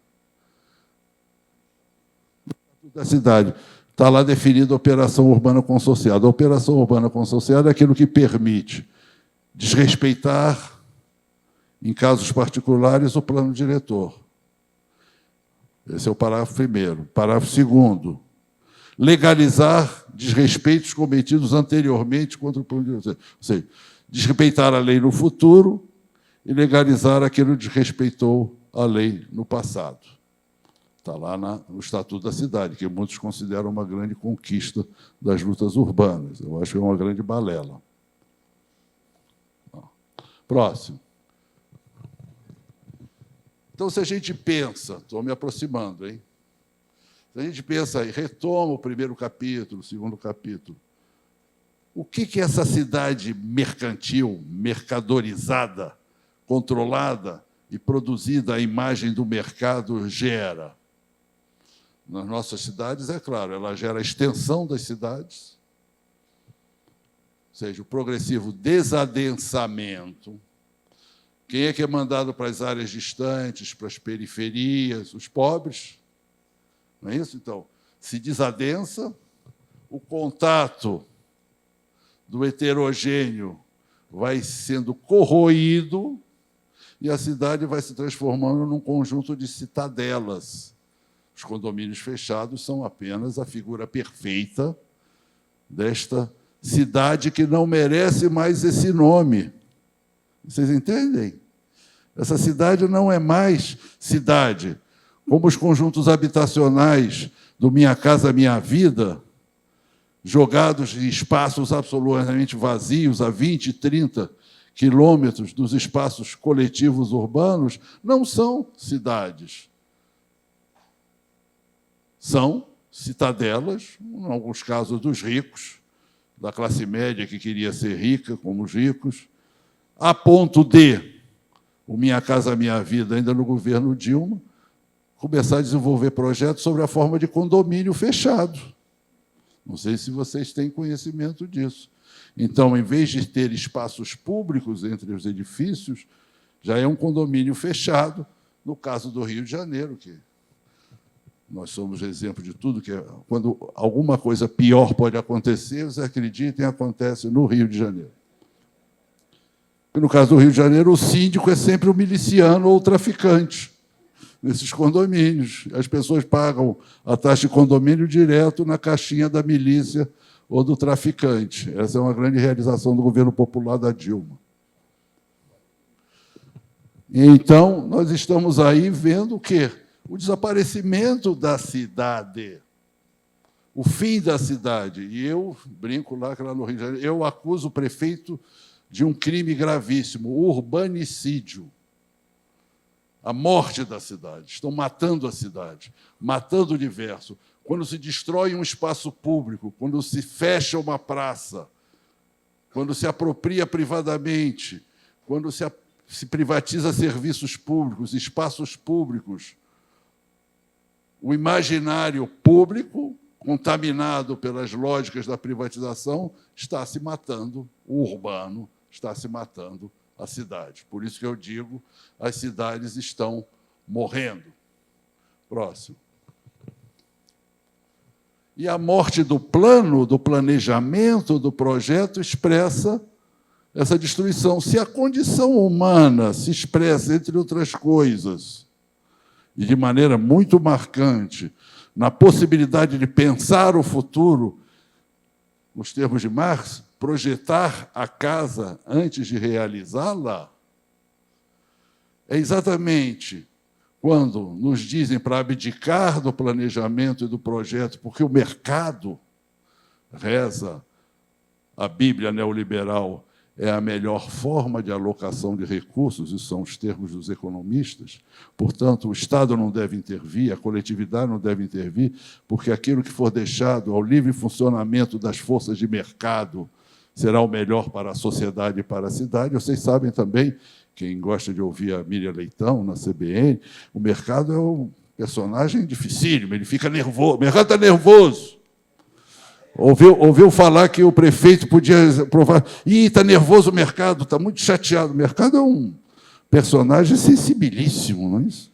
S1: Da cidade. Está lá definida a operação urbana consorciada. A operação urbana consorciada é aquilo que permite desrespeitar, em casos particulares, o plano diretor. Esse é o parágrafo primeiro. Parágrafo segundo. Legalizar desrespeitos cometidos anteriormente contra o plano diretor. Ou seja, desrespeitar a lei no futuro e legalizar aquilo que desrespeitou a lei no passado. Está lá no Estatuto da Cidade, que muitos consideram uma grande conquista das lutas urbanas. Eu acho que é uma grande balela. Próximo. Então, se a gente pensa, estou me aproximando, hein? Se a gente pensa e retoma o primeiro capítulo, o segundo capítulo, o que essa cidade mercantil, mercadorizada, controlada e produzida à imagem do mercado gera? Nas nossas cidades, é claro, ela gera a extensão das cidades, ou seja, o progressivo desadensamento. Quem é que é mandado para as áreas distantes, para as periferias? Os pobres. Não é isso? Então, se desadensa, o contato do heterogêneo vai sendo corroído e a cidade vai se transformando num conjunto de citadelas. Os condomínios fechados são apenas a figura perfeita desta cidade que não merece mais esse nome. Vocês entendem? Essa cidade não é mais cidade. Como os conjuntos habitacionais do Minha Casa Minha Vida, jogados em espaços absolutamente vazios, a 20, 30 quilômetros dos espaços coletivos urbanos, não são cidades. São citadelas, em alguns casos, dos ricos, da classe média que queria ser rica, como os ricos, a ponto de o Minha Casa Minha Vida, ainda no governo Dilma, começar a desenvolver projetos sobre a forma de condomínio fechado. Não sei se vocês têm conhecimento disso. Então, em vez de ter espaços públicos entre os edifícios, já é um condomínio fechado, no caso do Rio de Janeiro, que nós somos exemplo de tudo, que quando alguma coisa pior pode acontecer, vocês acreditem, acontece no Rio de Janeiro. No caso do Rio de Janeiro, o síndico é sempre o miliciano ou o traficante nesses condomínios. As pessoas pagam a taxa de condomínio direto na caixinha da milícia ou do traficante. Essa é uma grande realização do governo popular da Dilma. Então, nós estamos aí vendo o quê? O desaparecimento da cidade, o fim da cidade. E eu brinco lá no Rio de Janeiro, eu acuso o prefeito de um crime gravíssimo, o urbanicídio. A morte da cidade. Estão matando a cidade, matando o universo. Quando se destrói um espaço público, quando se fecha uma praça, quando se apropria privadamente, quando se privatiza serviços públicos, espaços públicos, o imaginário público, contaminado pelas lógicas da privatização, está se matando, o urbano está se matando a cidade. Por isso que eu digo, as cidades estão morrendo. Próximo. E a morte do plano, do planejamento, do projeto, expressa essa destruição. Se a condição humana se expressa, entre outras coisas, e de maneira muito marcante, na possibilidade de pensar o futuro, nos termos de Marx, projetar a casa antes de realizá-la, é exatamente quando nos dizem para abdicar do planejamento e do projeto, porque o mercado, reza a Bíblia neoliberal, é a melhor forma de alocação de recursos, isso são os termos dos economistas. Portanto, o Estado não deve intervir, a coletividade não deve intervir, porque aquilo que for deixado ao livre funcionamento das forças de mercado será o melhor para a sociedade e para a cidade. Vocês sabem também, quem gosta de ouvir a Miriam Leitão na CBN, o mercado é um personagem dificílimo, ele fica nervoso, o mercado está nervoso. Ouviu falar que o prefeito podia provar. Está nervoso o mercado, está muito chateado. O mercado é um personagem sensibilíssimo, não é isso?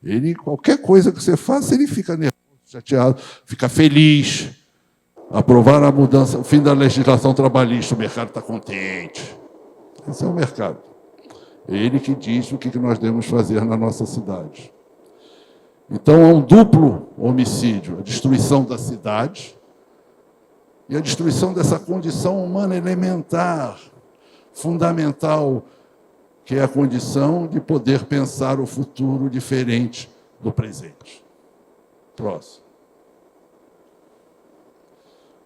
S1: Ele, qualquer coisa que você faça, ele fica nervoso, chateado, fica feliz. Aprovar a mudança, o fim da legislação trabalhista, o mercado está contente. Esse é o mercado. É ele que diz o que nós devemos fazer na nossa cidade. Então, há um duplo homicídio: a destruição da cidade e a destruição dessa condição humana elementar, fundamental, que é a condição de poder pensar o futuro diferente do presente. Próximo.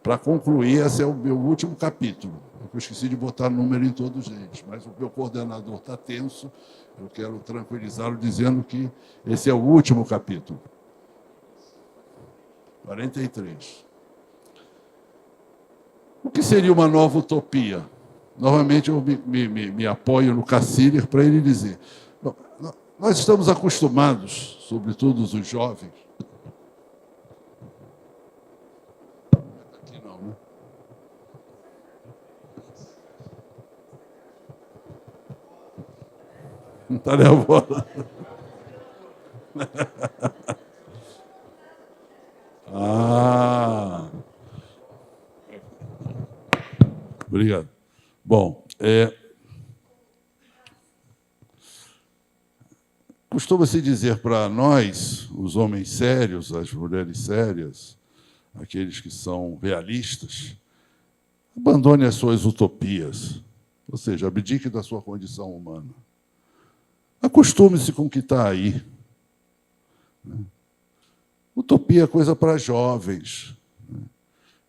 S1: Para concluir, esse é o meu último capítulo. Eu esqueci de botar número em todos eles, mas o meu coordenador está tenso, eu quero tranquilizá-lo dizendo que esse é o último capítulo. 43. O que seria uma nova utopia? Novamente, eu me apoio no Cassirer para ele dizer. Nós estamos acostumados, sobretudo os jovens. Aqui não, né? Não está nervoso. Obrigado. Bom, costuma-se dizer para nós, os homens sérios, as mulheres sérias, aqueles que são realistas, abandone as suas utopias, ou seja, abdique da sua condição humana. Acostume-se com o que está aí. Utopia é coisa para jovens.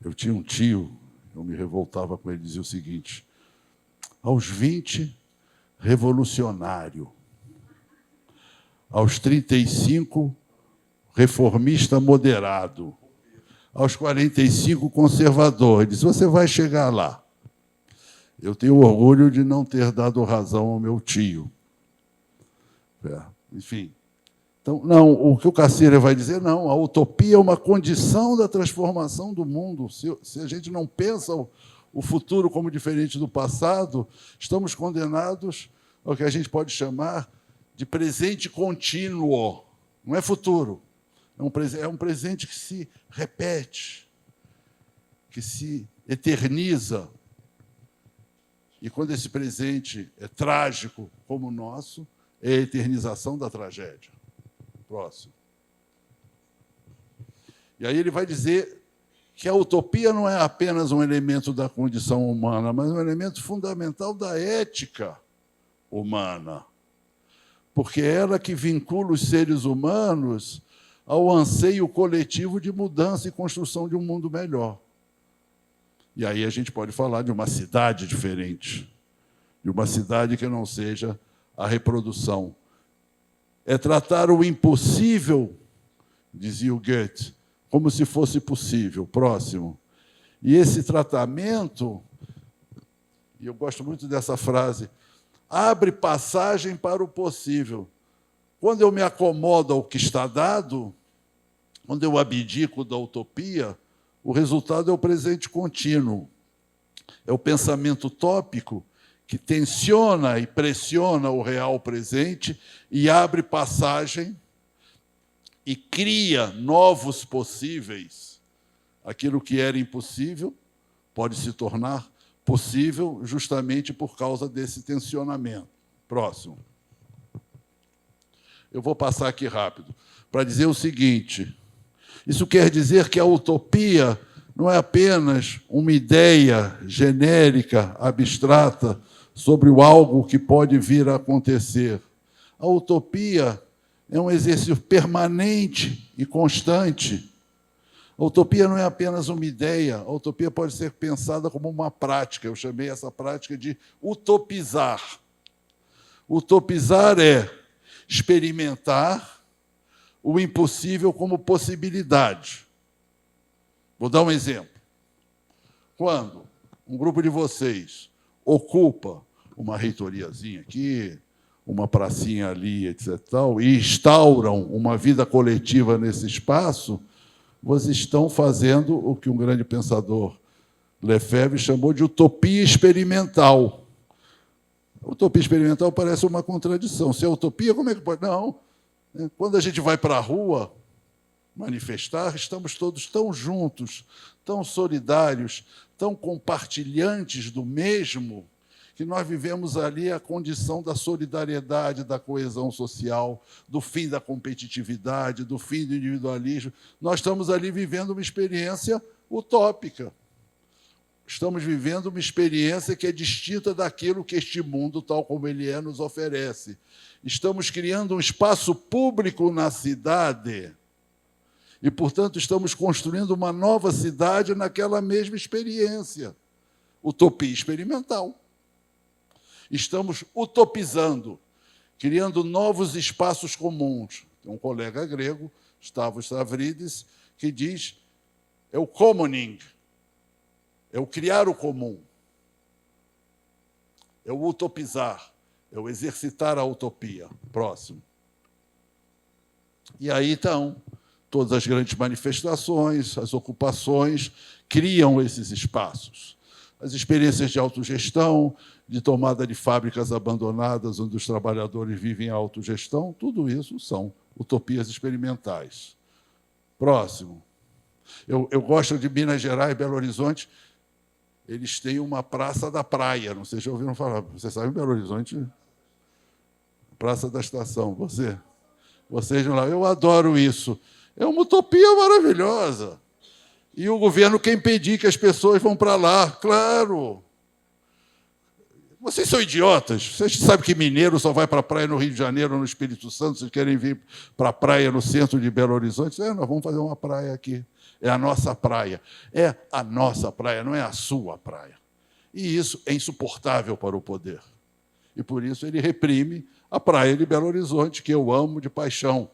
S1: Eu tinha um tio, eu me revoltava com ele, dizia o seguinte: aos 20, revolucionário. Aos 35, reformista moderado. Aos 45, conservador. Ele disse: você vai chegar lá. Eu tenho orgulho de não ter dado razão ao meu tio. Enfim. Então, não, o que o Cassirer vai dizer, não, a utopia é uma condição da transformação do mundo. Se a gente não pensa o futuro como diferente do passado, estamos condenados ao que a gente pode chamar de presente contínuo. Não é futuro, é um presente que se repete, que se eterniza. E quando esse presente é trágico como o nosso, é a eternização da tragédia. Próximo. E aí ele vai dizer que a utopia não é apenas um elemento da condição humana, mas um elemento fundamental da ética humana. Porque é ela que vincula os seres humanos ao anseio coletivo de mudança e construção de um mundo melhor. E aí a gente pode falar de uma cidade diferente, de uma cidade que não seja a reprodução. É tratar o impossível, dizia o Goethe, como se fosse possível. Próximo. E esse tratamento, e eu gosto muito dessa frase, abre passagem para o possível. Quando eu me acomodo ao que está dado, quando eu abdico da utopia, o resultado é o presente contínuo. É o pensamento utópico que tensiona e pressiona o real presente e abre passagem e cria novos possíveis. Aquilo que era impossível pode se tornar possível justamente por causa desse tensionamento. Próximo. Eu vou passar aqui rápido para dizer o seguinte: isso quer dizer que a utopia não é apenas uma ideia genérica, abstrata, sobre o algo que pode vir a acontecer. A utopia é um exercício permanente e constante. A utopia não é apenas uma ideia, a utopia pode ser pensada como uma prática. Eu chamei essa prática de utopizar. Utopizar é experimentar o impossível como possibilidade. Vou dar um exemplo. Quando um grupo de vocês ocupa uma reitoriazinha aqui, uma pracinha ali, etc., e instauram uma vida coletiva nesse espaço, vocês estão fazendo o que um grande pensador, Lefebvre, chamou de utopia experimental. Utopia experimental parece uma contradição. Se é utopia, como é que pode? Não. Quando a gente vai para a rua manifestar, estamos todos tão juntos, tão solidários, tão compartilhantes do mesmo, que nós vivemos ali a condição da solidariedade, da coesão social, do fim da competitividade, do fim do individualismo. Nós estamos ali vivendo uma experiência utópica. Estamos vivendo uma experiência que é distinta daquilo que este mundo, tal como ele é, nos oferece. Estamos criando um espaço público na cidade e, portanto, estamos construindo uma nova cidade naquela mesma experiência. Utopia experimental. Estamos utopizando, criando novos espaços comuns. Tem um colega grego, Stavros Stavridis, que diz é o commoning, é o criar o comum, é o utopizar, é o exercitar a utopia. Próximo. E aí, então, todas as grandes manifestações, as ocupações, criam esses espaços. As experiências de autogestão, de tomada de fábricas abandonadas, onde os trabalhadores vivem a autogestão, tudo isso são utopias experimentais. Próximo. Eu gosto de Minas Gerais, Belo Horizonte. Eles têm uma Praça da Praia. Não sei se já ouviram falar. Você sabe, em Belo Horizonte, Praça da Estação. Vocês lá. Eu adoro isso. É uma utopia maravilhosa. E o governo quer impedir que as pessoas vão para lá. Claro. Vocês são idiotas. Vocês sabem que mineiro só vai para a praia no Rio de Janeiro, no Espírito Santo. Vocês querem vir para a praia no centro de Belo Horizonte? Nós vamos fazer uma praia aqui. É a nossa praia. É a nossa praia, não é a sua praia. E isso é insuportável para o poder. E, por isso, ele reprime a praia de Belo Horizonte, que eu amo de paixão.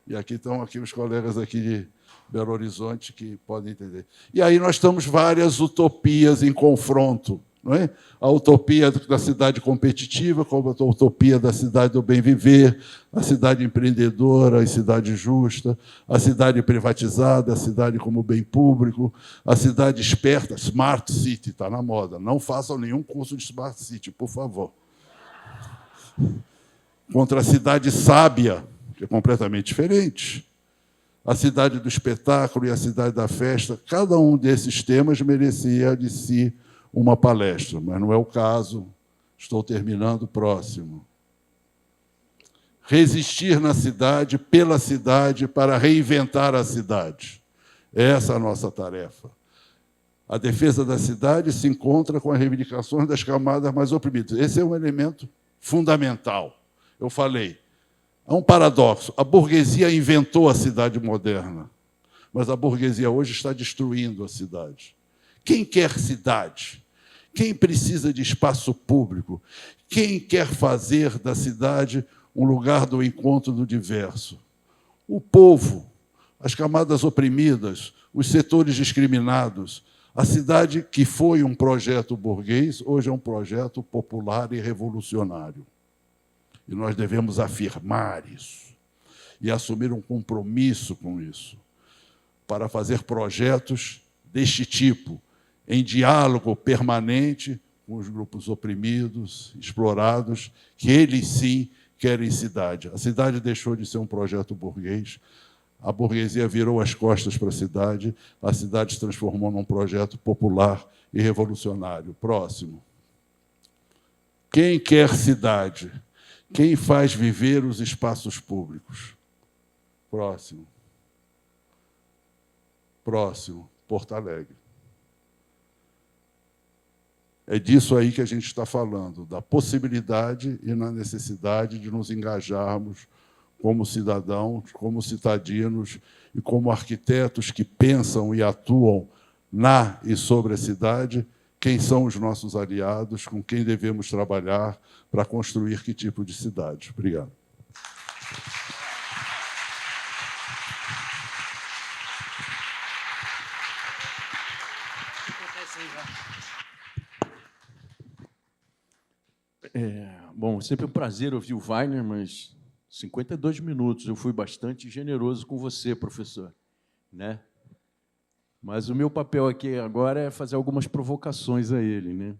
S1: E aqui estão os colegas aqui de Belo Horizonte que podem entender. E aí nós temos várias utopias em confronto. Não é? A utopia da cidade competitiva, como a utopia da cidade do bem viver, a cidade empreendedora, a cidade justa, a cidade privatizada, a cidade como bem público, a cidade esperta, Smart City, está na moda. Não façam nenhum curso de Smart City, por favor. Contra a cidade sábia, que é completamente diferente. A cidade do espetáculo e a cidade da festa, cada um desses temas merecia de si uma palestra, mas não é o caso. Estou terminando. Próximo. Resistir na cidade, pela cidade, para reinventar a cidade. Essa é a nossa tarefa. A defesa da cidade se encontra com as reivindicações das camadas mais oprimidas. Esse é um elemento fundamental. Eu falei, há um paradoxo. A burguesia inventou a cidade moderna, mas a burguesia hoje está destruindo a cidade. Quem quer cidade? Quem precisa de espaço público? Quem quer fazer da cidade um lugar do encontro do diverso? O povo, as camadas oprimidas, os setores discriminados. A cidade que foi um projeto burguês, hoje é um projeto popular e revolucionário. E nós devemos afirmar isso e assumir um compromisso com isso, para fazer projetos deste tipo, em diálogo permanente com os grupos oprimidos, explorados, que eles sim querem cidade. A cidade deixou de ser um projeto burguês, A burguesia virou as costas para a cidade se transformou num projeto popular e revolucionário. Próximo. Quem quer cidade? Quem faz viver os espaços públicos? Próximo. Próximo. Porto Alegre. É disso aí que a gente está falando, da possibilidade e na necessidade de nos engajarmos como cidadãos, como cidadinos e como arquitetos que pensam e atuam na e sobre a cidade, quem são os nossos aliados, com quem devemos trabalhar para construir que tipo de cidade. Obrigado.
S2: Bom, sempre um prazer ouvir o Weiner, mas 52 minutos, eu fui bastante generoso com você, professor, né? Mas o meu papel aqui agora é fazer algumas provocações a ele, né?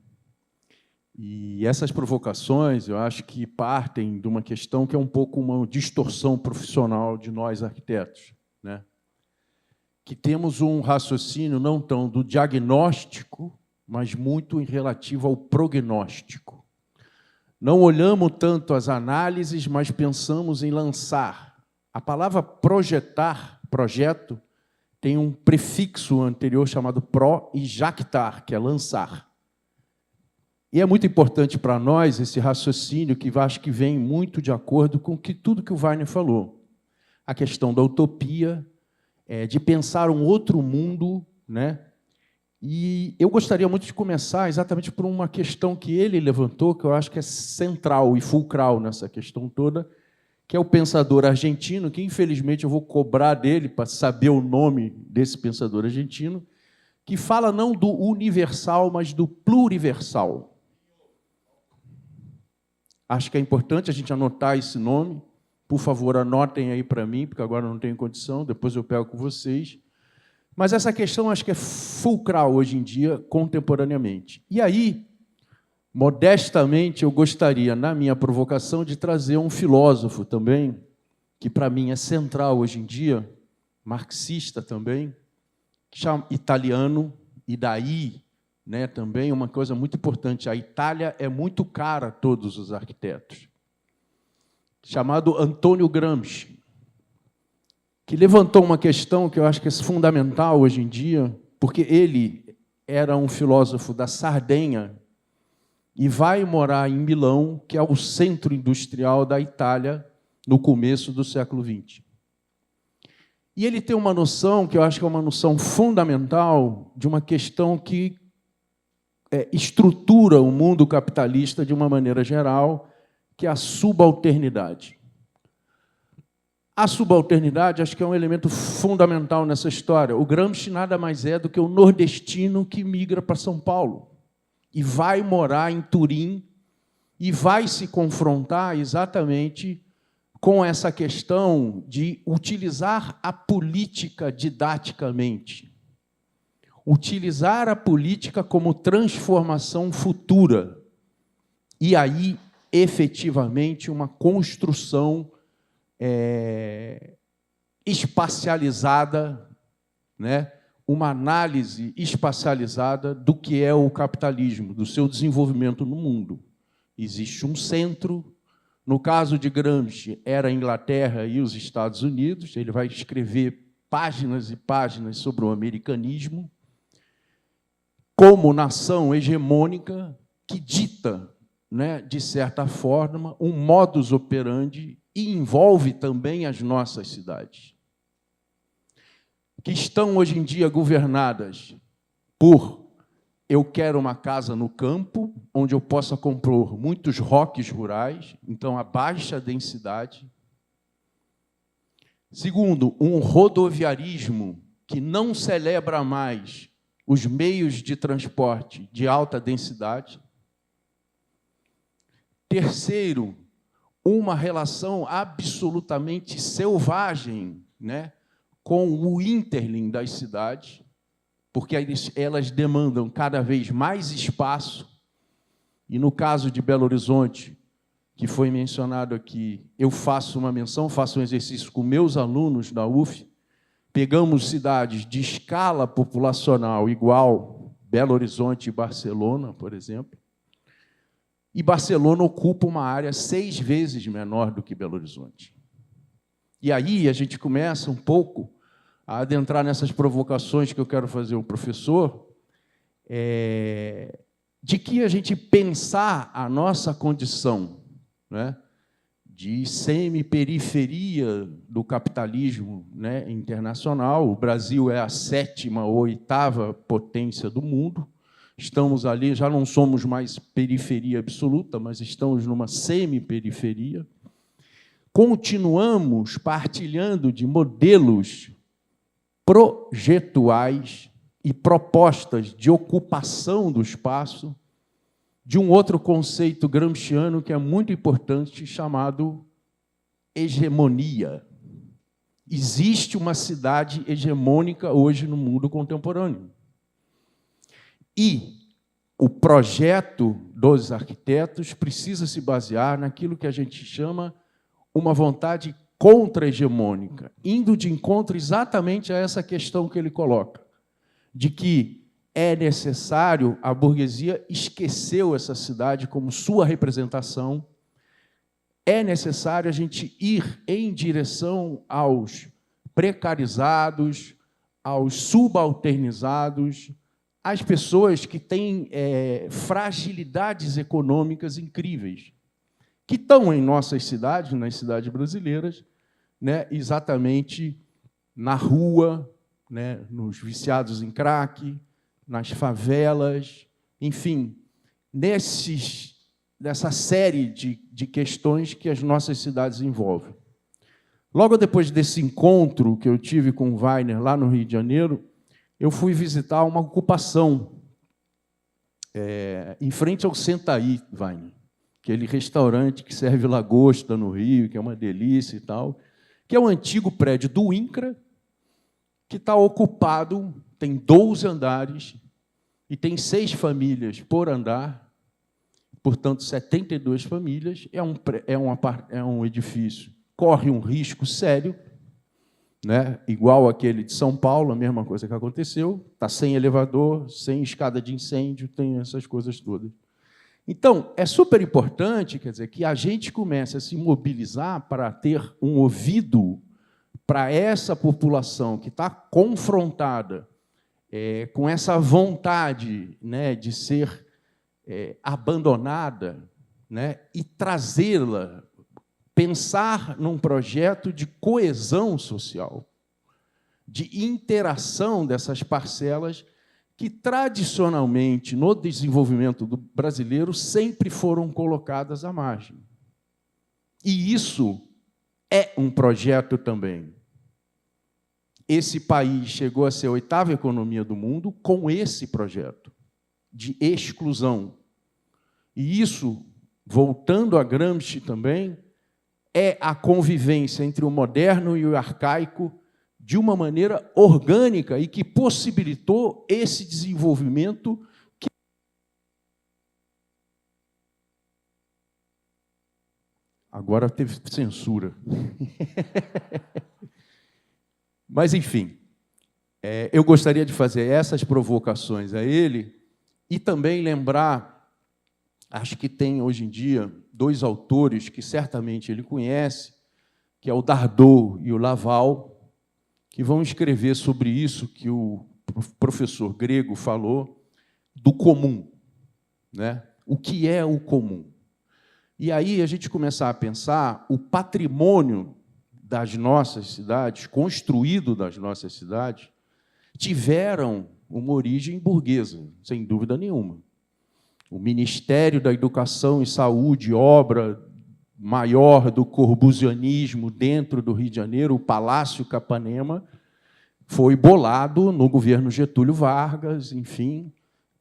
S2: E essas provocações, eu acho que partem de uma questão que é um pouco uma distorção profissional de nós arquitetos, né? Que temos um raciocínio não tão do diagnóstico, mas muito em relativo ao prognóstico. Não olhamos tanto as análises, mas pensamos em lançar. A palavra projetar, projeto, tem um prefixo anterior chamado pro e jactar, que é lançar. E é muito importante para nós esse raciocínio, que acho que vem muito de acordo com tudo que o Weiner falou. A questão da utopia, de pensar um outro mundo, né? E eu gostaria muito de começar exatamente por uma questão que ele levantou, que eu acho que é central e fulcral nessa questão toda, que é o pensador argentino, que, infelizmente, eu vou cobrar dele para saber o nome desse pensador argentino, que fala não do universal, mas do pluriversal. Acho que é importante a gente anotar esse nome. Por favor, anotem aí para mim, porque agora não tenho condição, depois eu pego com vocês. Mas essa questão acho que é fulcral hoje em dia, contemporaneamente. E aí, modestamente, eu gostaria, na minha provocação, de trazer um filósofo também, que para mim é central hoje em dia, marxista também, italiano, e daí, né, também uma coisa muito importante, a Itália é muito cara a todos os arquitetos, chamado Antônio Gramsci, que levantou uma questão que eu acho que é fundamental hoje em dia, porque ele era um filósofo da Sardenha e vai morar em Milão, que é o centro industrial da Itália, no começo do século XX. E ele tem uma noção, que eu acho que é uma noção fundamental, de uma questão que estrutura o mundo capitalista de uma maneira geral, que é a subalternidade. A subalternidade, acho que é um elemento fundamental nessa história. O Gramsci nada mais é do que o nordestino que migra para São Paulo e vai morar em Turim e vai se confrontar exatamente com essa questão de utilizar a política didaticamente, utilizar a política como transformação futura e aí, efetivamente, uma construção espacializada, né? Uma análise espacializada do que é o capitalismo, do seu desenvolvimento no mundo. Existe um centro, no caso de Gramsci, era a Inglaterra e os Estados Unidos, ele vai escrever páginas e páginas sobre o americanismo, como nação hegemônica que dita, né, de certa forma, um modus operandi e envolve também as nossas cidades, que estão hoje em dia governadas por eu quero uma casa no campo, onde eu possa compor muitos roques rurais, então a baixa densidade. Segundo, um rodoviarismo que não celebra mais os meios de transporte de alta densidade. Terceiro, uma relação absolutamente selvagem, né, com o ínterlim das cidades, porque elas demandam cada vez mais espaço, e, no caso de Belo Horizonte, que foi mencionado aqui, eu faço uma menção, faço um exercício com meus alunos da UF, pegamos cidades de escala populacional igual Belo Horizonte e Barcelona, por exemplo, e Barcelona ocupa uma área 6 vezes menor do que Belo Horizonte. E aí a gente começa um pouco a adentrar nessas provocações que eu quero fazer ao professor, de que a gente pensar a nossa condição, né, de semi-periferia do capitalismo, né, internacional. O Brasil é a 7ª ou 8ª potência do mundo. Estamos ali, já não somos mais periferia absoluta, mas estamos numa semi-periferia. Continuamos partilhando de modelos projetuais e propostas de ocupação do espaço de um outro conceito gramsciano que é muito importante, chamado hegemonia. Existe uma cidade hegemônica hoje no mundo contemporâneo. E o projeto dos arquitetos precisa se basear naquilo que a gente chama uma vontade contra-hegemônica, indo de encontro exatamente a essa questão que ele coloca, de que é necessário, a burguesia esqueceu essa cidade como sua representação, é necessário a gente ir em direção aos precarizados, aos subalternizados, às pessoas que têm fragilidades econômicas incríveis, que estão em nossas cidades, nas cidades brasileiras, né, exatamente na rua, né, nos viciados em crack, nas favelas, enfim, nessa série de questões que as nossas cidades envolvem. Logo depois desse encontro que eu tive com o Weiner lá no Rio de Janeiro, eu fui visitar uma ocupação em frente ao Sentaí, Weiner, aquele restaurante que serve lagosta no Rio, que é uma delícia e tal, que é um antigo prédio do INCRA, que está ocupado, tem 12 andares e tem 6 famílias por andar, portanto, 72 famílias. É um edifício, corre um risco sério, né? Igual aquele de São Paulo, a mesma coisa que aconteceu, está sem elevador, sem escada de incêndio, tem essas coisas todas. Então, é super importante, quer dizer, que a gente comece a se mobilizar para ter um ouvido para essa população que está confrontada com essa vontade, né, de ser abandonada, né, e trazê-la, pensar num projeto de coesão social, de interação dessas parcelas que, tradicionalmente, no desenvolvimento do brasileiro, sempre foram colocadas à margem. E isso é um projeto também. Esse país chegou a ser a 8ª economia do mundo com esse projeto de exclusão. E isso, voltando a Gramsci também, é a convivência entre o moderno e o arcaico de uma maneira orgânica e que possibilitou esse desenvolvimento que... Agora teve censura. Mas, enfim, eu gostaria de fazer essas provocações a ele e também lembrar, acho que tem hoje em dia 2 autores que certamente ele conhece, que é o Dardot e o Laval, que vão escrever sobre isso que o professor grego falou, do comum, né? O que é o comum? E aí a gente começar a pensar o patrimônio das nossas cidades, construído das nossas cidades, tiveram uma origem burguesa, sem dúvida nenhuma. O Ministério da Educação e Saúde, obra maior do corbusianismo dentro do Rio de Janeiro, o Palácio Capanema, foi bolado no governo Getúlio Vargas, enfim,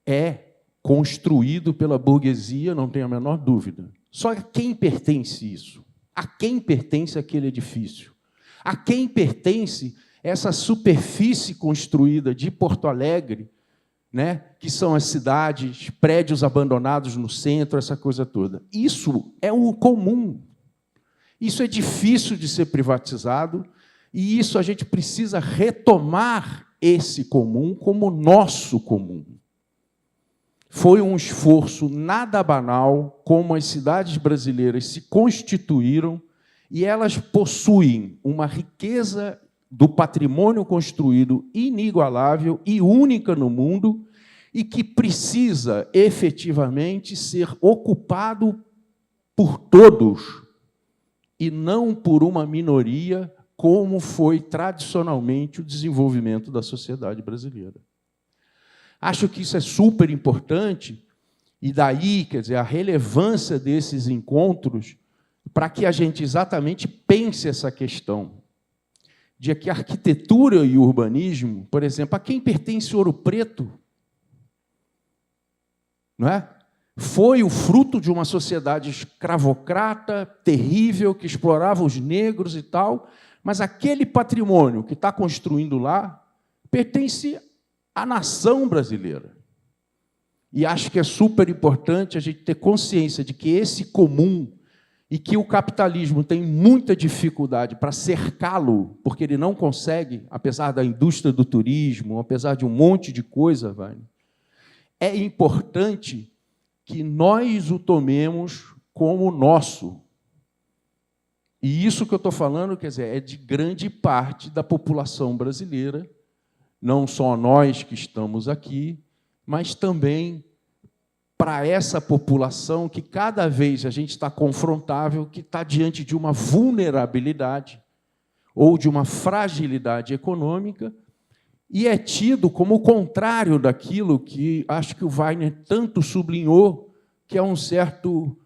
S2: é construído pela burguesia, não tenho a menor dúvida. Só que a quem pertence isso? A quem pertence aquele edifício? A quem pertence essa superfície construída de Porto Alegre, né, que são as cidades, prédios abandonados no centro, essa coisa toda. Isso é o comum. Isso é difícil de ser privatizado, e isso a gente precisa retomar esse comum como nosso comum. Foi um esforço nada banal como as cidades brasileiras se constituíram, e elas possuem uma riqueza do patrimônio construído inigualável e única no mundo, e que precisa efetivamente ser ocupado por todos, e não por uma minoria, como foi tradicionalmente o desenvolvimento da sociedade brasileira. Acho que isso é super importante, e daí, quer dizer, a relevância desses encontros para que a gente exatamente pense essa questão de que arquitetura e urbanismo, por exemplo, a quem pertence Ouro Preto, não é? Foi o fruto de uma sociedade escravocrata, terrível, que explorava os negros e tal, mas aquele patrimônio que está construindo lá pertence à nação brasileira. E acho que é super importante a gente ter consciência de que esse comum, e que o capitalismo tem muita dificuldade para cercá-lo, porque ele não consegue, apesar da indústria do turismo, apesar de um monte de coisa, é importante que nós o tomemos como nosso. E isso que eu estou falando, quer dizer, é de grande parte da população brasileira, não só nós que estamos aqui, mas também para essa população que cada vez a gente está confrontável, que está diante de uma vulnerabilidade ou de uma fragilidade econômica, e é tido como o contrário daquilo que acho que o Weiner tanto sublinhou, que é um certo,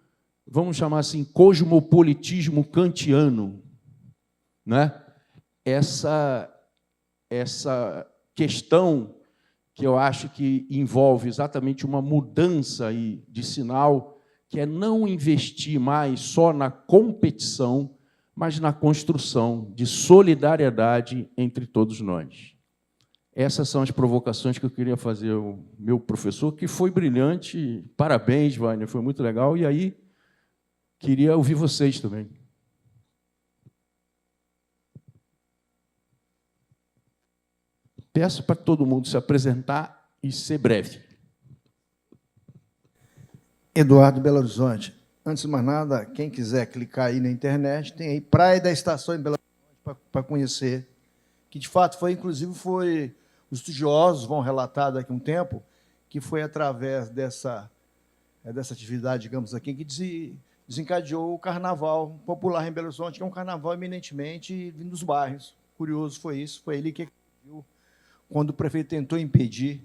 S2: vamos chamar assim, cosmopolitismo kantiano, né? Essa questão que eu acho que envolve exatamente uma mudança aí de sinal, que é não investir mais só na competição, mas na construção de solidariedade entre todos nós. Essas são as provocações que eu queria fazer ao meu professor, que foi brilhante. Parabéns, Weiner, foi muito legal. E aí, queria ouvir vocês também. Peço para todo mundo se apresentar e ser breve.
S3: Eduardo, Belo Horizonte. Antes de mais nada, quem quiser clicar aí na internet, tem aí Praia da Estação em Belo Horizonte para conhecer, que, de fato, inclusive, os estudiosos vão relatar daqui a um tempo, que foi através dessa atividade, digamos aqui, que desencadeou o carnaval popular em Belo Horizonte, que é um carnaval eminentemente vindo dos bairros. Curioso foi isso, foi ele que viu quando o prefeito tentou impedir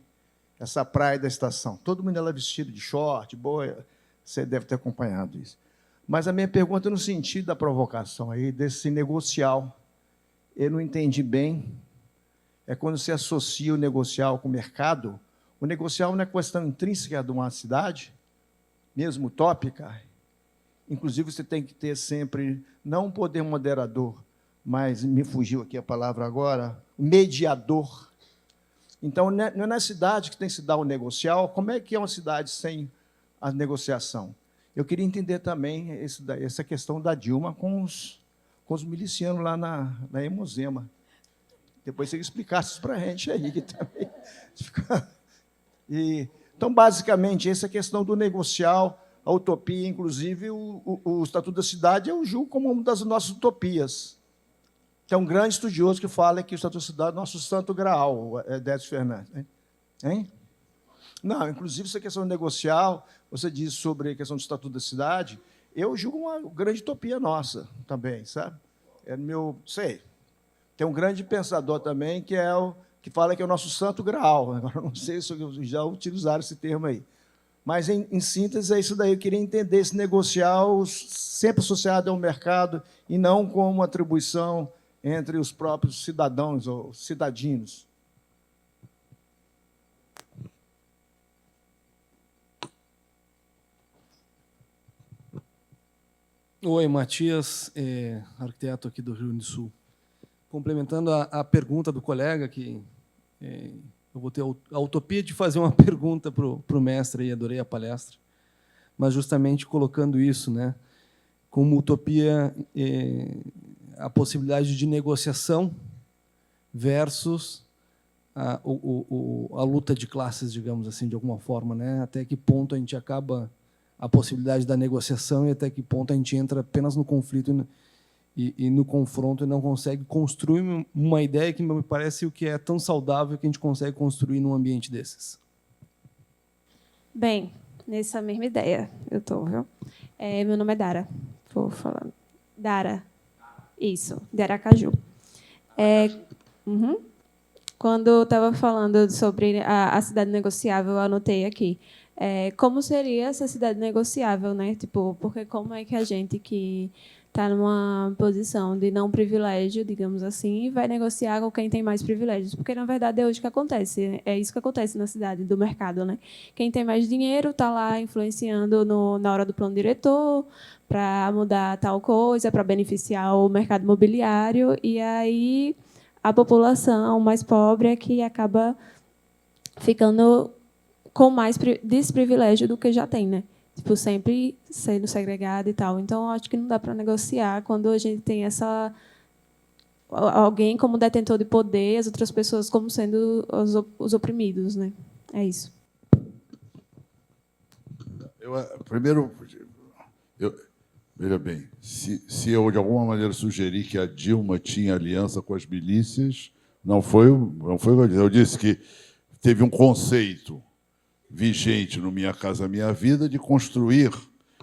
S3: essa Praia da Estação. Todo mundo era vestido de short, boia, você deve ter acompanhado isso. Mas a minha pergunta é no sentido da provocação, aí, desse negocial. Eu não entendi bem. É quando se associa o negocial com o mercado. O negocial não é questão intrínseca de uma cidade, mesmo utópica. Inclusive, você tem que ter sempre, não um poder moderador, mas, me fugiu aqui a palavra agora, mediador. Então, não é na cidade que tem que se dar o negocial. Como é que é uma cidade sem a negociação? Eu queria entender também essa questão da Dilma com os milicianos lá na Hemosema. Depois você explicasse isso para a gente aí. Que também... Então, basicamente, essa questão do negocial, a utopia, inclusive, o Estatuto da Cidade, eu julgo como uma das nossas utopias. Tem um grande estudioso que fala que o Estatuto da Cidade é nosso santo graal, Décio Fernandes. Hein? Não, inclusive, essa questão negocial, você diz sobre a questão do Estatuto da Cidade, eu julgo uma grande utopia nossa também, sabe? Tem um grande pensador também que fala que é o nosso santo graal. Agora, não sei se já utilizaram esse termo aí. Mas, em síntese, é isso daí. Eu queria entender esse negocial sempre associado ao mercado e não como uma atribuição entre os próprios cidadãos ou cidadinos.
S4: Oi, Matias, arquiteto aqui do Rio Grande do Sul. Complementando a pergunta do colega, que eu vou ter a utopia de fazer uma pergunta para o mestre, e adorei a palestra, mas justamente colocando isso, né, como utopia, a possibilidade de negociação versus a luta de classes, digamos assim, de alguma forma, né? Até que ponto a gente acaba a possibilidade da negociação e até que ponto a gente entra apenas no conflito e no confronto e não consegue construir uma ideia que me parece o que é tão saudável que a gente consegue construir num ambiente desses.
S5: Bem, nessa mesma ideia eu estou, viu? Meu nome é Dara, vou falando. Dara, isso, de Aracaju. Quando eu estava falando sobre a cidade negociável, eu anotei aqui. Como seria essa cidade negociável, né? Tipo, porque como é que a gente que está numa posição de não privilégio, digamos assim, vai negociar com quem tem mais privilégios? Porque, na verdade, é hoje que acontece. É isso que acontece na cidade, do mercado, né? Quem tem mais dinheiro está lá influenciando na hora do plano diretor para mudar tal coisa, para beneficiar o mercado imobiliário, e aí a população mais pobre é que acaba ficando com mais desprivilégio do que já tem, né? Tipo, sempre sendo segregado e tal. Então, acho que não dá para negociar quando a gente tem alguém como detentor de poder, as outras pessoas como sendo os oprimidos, né? É isso.
S1: Veja bem, se eu, de alguma maneira, sugeri que a Dilma tinha aliança com as milícias, não foi o que eu disse. Eu disse que teve um conceito vigente no Minha Casa Minha Vida de construir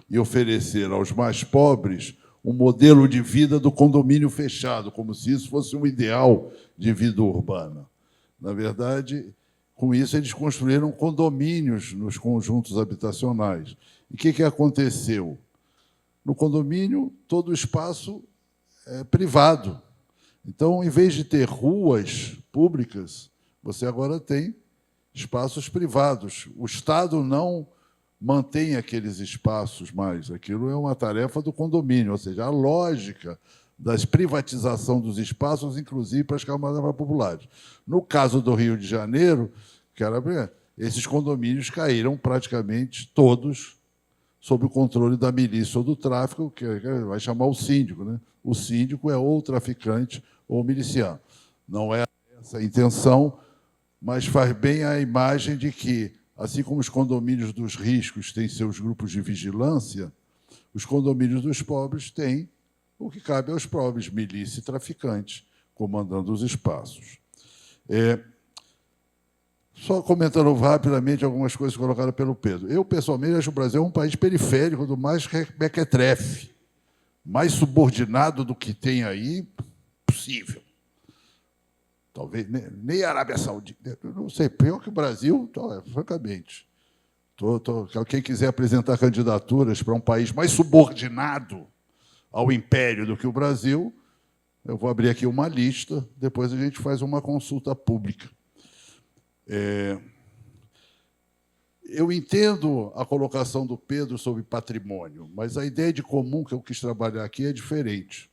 S1: e oferecer aos mais pobres um modelo de vida do condomínio fechado, como se isso fosse um ideal de vida urbana. Na verdade, com isso, eles construíram condomínios nos conjuntos habitacionais. E o que aconteceu? No condomínio, todo o espaço é privado. Então, em vez de ter ruas públicas, você agora tem espaços privados. O Estado não mantém aqueles espaços mais. Aquilo é uma tarefa do condomínio, ou seja, a lógica da privatização dos espaços, inclusive para as camadas mais populares. No caso do Rio de Janeiro, esses condomínios caíram praticamente todos sob o controle da milícia ou do tráfico, que vai chamar o síndico, né? O síndico é ou traficante ou miliciano. Não é essa a intenção, mas faz bem a imagem de que, assim como os condomínios dos ricos têm seus grupos de vigilância, os condomínios dos pobres têm o que cabe aos pobres, milícia e traficantes, comandando os espaços. Só comentando rapidamente algumas coisas colocadas pelo Pedro. Eu, pessoalmente, acho que o Brasil é um país periférico do mais mequetrefe, mais subordinado do que tem aí, possível. Talvez nem a Arábia Saudita, não sei, pior que o Brasil, francamente. Quem quiser apresentar candidaturas para um país mais subordinado ao império do que o Brasil, eu vou abrir aqui uma lista, depois a gente faz uma consulta pública. Eu entendo a colocação do Pedro sobre patrimônio, mas a ideia de comum que eu quis trabalhar aqui é diferente.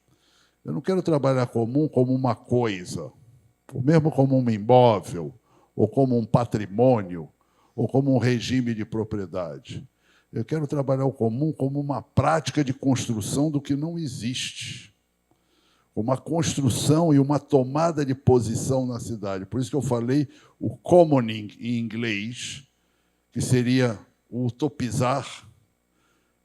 S1: Eu não quero trabalhar comum como uma coisa, ou mesmo como um imóvel, ou como um patrimônio, ou como um regime de propriedade. Eu quero trabalhar o comum como uma prática de construção do que não existe, uma construção e uma tomada de posição na cidade. Por isso que eu falei o commoning em inglês, que seria o utopizar,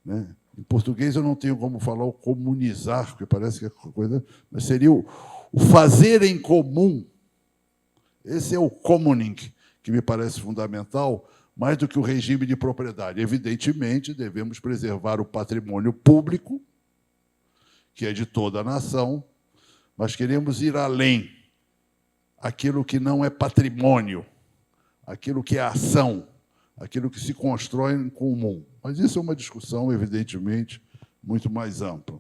S1: né? Em português eu não tenho como falar o comunizar, porque parece que é coisa, mas seria o fazer em comum. Esse é o commoning, que me parece fundamental, mais do que o regime de propriedade. Evidentemente, devemos preservar o patrimônio público, que é de toda a nação, mas queremos ir além. Aquilo que não é patrimônio, aquilo que é ação, aquilo que se constrói em comum. Mas isso é uma discussão, evidentemente, muito mais ampla.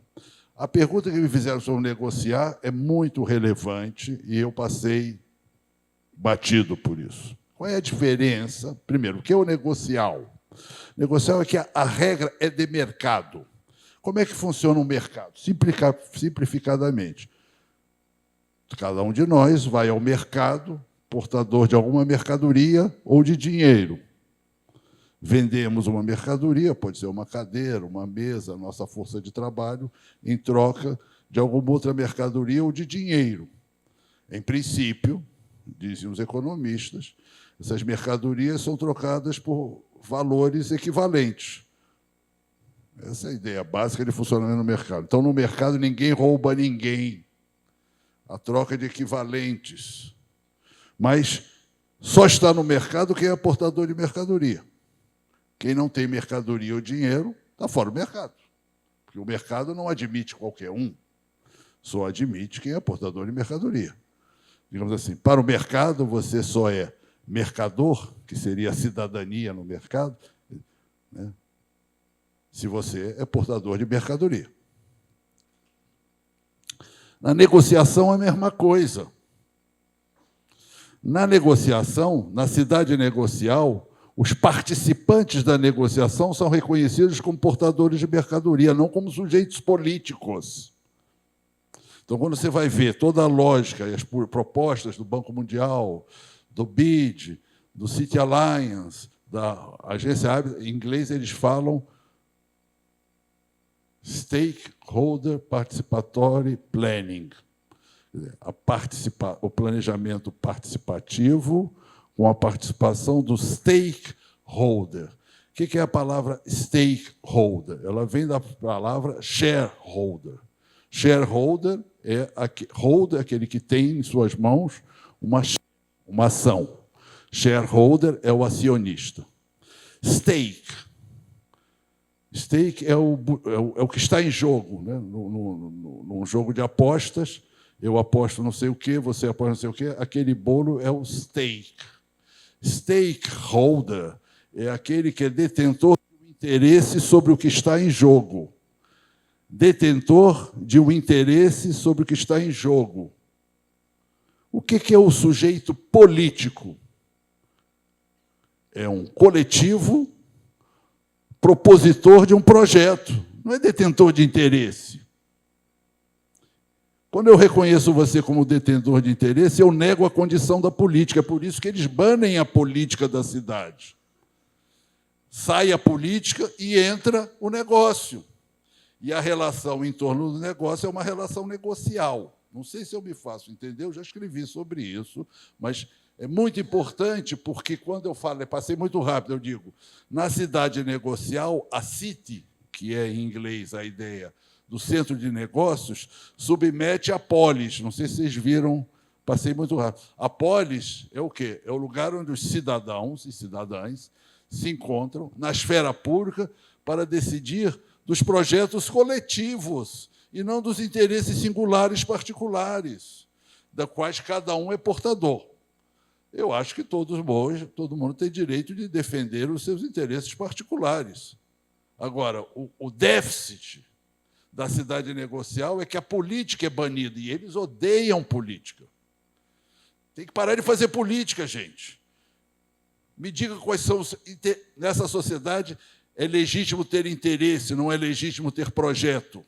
S1: A pergunta que me fizeram sobre negociar é muito relevante e eu passei batido por isso. Qual é a diferença? Primeiro, o que é o negocial? Negocial é que a regra é de mercado. Como é que funciona um mercado? Simplificadamente. Cada um de nós vai ao mercado, portador de alguma mercadoria ou de dinheiro. Vendemos uma mercadoria, pode ser uma cadeira, uma mesa, nossa força de trabalho, em troca de alguma outra mercadoria ou de dinheiro. Em princípio, dizem os economistas, essas mercadorias são trocadas por valores equivalentes. Essa é a ideia básica de funcionamento no mercado. Então, no mercado, ninguém rouba ninguém. A troca de equivalentes. Mas só está no mercado quem é portador de mercadoria. Quem não tem mercadoria ou dinheiro está fora do mercado. Porque o mercado não admite qualquer um, só admite quem é portador de mercadoria. Digamos assim, para o mercado, você só é mercador, que seria a cidadania no mercado, né, se você é portador de mercadoria. Na negociação, é a mesma coisa. Na negociação, na cidade negocial, os participantes da negociação são reconhecidos como portadores de mercadoria, não como sujeitos políticos. Então, quando você vai ver toda a lógica e as propostas do Banco Mundial, do BID, do City Alliance, da agência, em inglês eles falam Stakeholder Participatory Planning, o planejamento participativo com a participação do stakeholder. O que é a palavra stakeholder? Ela vem da palavra shareholder. Shareholder é aquele que tem em suas mãos uma ação. Shareholder é o acionista. Stake é o que está em jogo, né? Num jogo de apostas, eu aposto não sei o quê, você aposta não sei o quê, aquele bolo é o stake. Stakeholder é aquele que é detentor de um interesse sobre o que está em jogo. Detentor de um interesse sobre o que está em jogo. O que é o sujeito político? É um coletivo propositor de um projeto, não é detentor de interesse. Quando eu reconheço você como detentor de interesse, eu nego a condição da política. É por isso que eles banem a política da cidade. Sai a política e entra o negócio. E a relação em torno do negócio é uma relação negocial. Não sei se eu me faço entender, eu já escrevi sobre isso, mas é muito importante porque, quando eu falo, passei muito rápido, eu digo, na cidade negocial, a city, que é em inglês a ideia do centro de negócios, submete a polis. Não sei se vocês viram, passei muito rápido. A polis é o quê? É o lugar onde os cidadãos e cidadãs se encontram na esfera pública para decidir dos projetos coletivos e não dos interesses singulares particulares, da quais cada um é portador. Eu acho que todo mundo tem direito de defender os seus interesses particulares. Agora, o déficit da cidade negocial é que a política é banida, e eles odeiam política. Tem que parar de fazer política, gente. Me diga quais são os... Nessa sociedade, é legítimo ter interesse, não é legítimo ter projeto.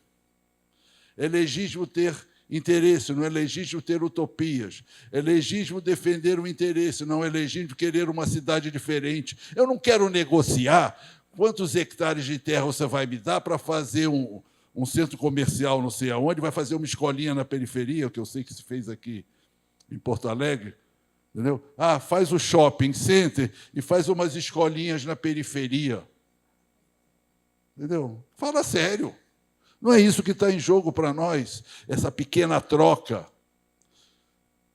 S1: É legítimo ter interesse, não é legítimo ter utopias. É legítimo defender um interesse, não é legítimo querer uma cidade diferente. Eu não quero negociar quantos hectares de terra você vai me dar para fazer um centro comercial não sei aonde, vai fazer uma escolinha na periferia, que eu sei que se fez aqui em Porto Alegre. Entendeu? Ah, faz o shopping center e faz umas escolinhas na periferia. Entendeu? Fala sério. Não é isso que está em jogo para nós, essa pequena troca.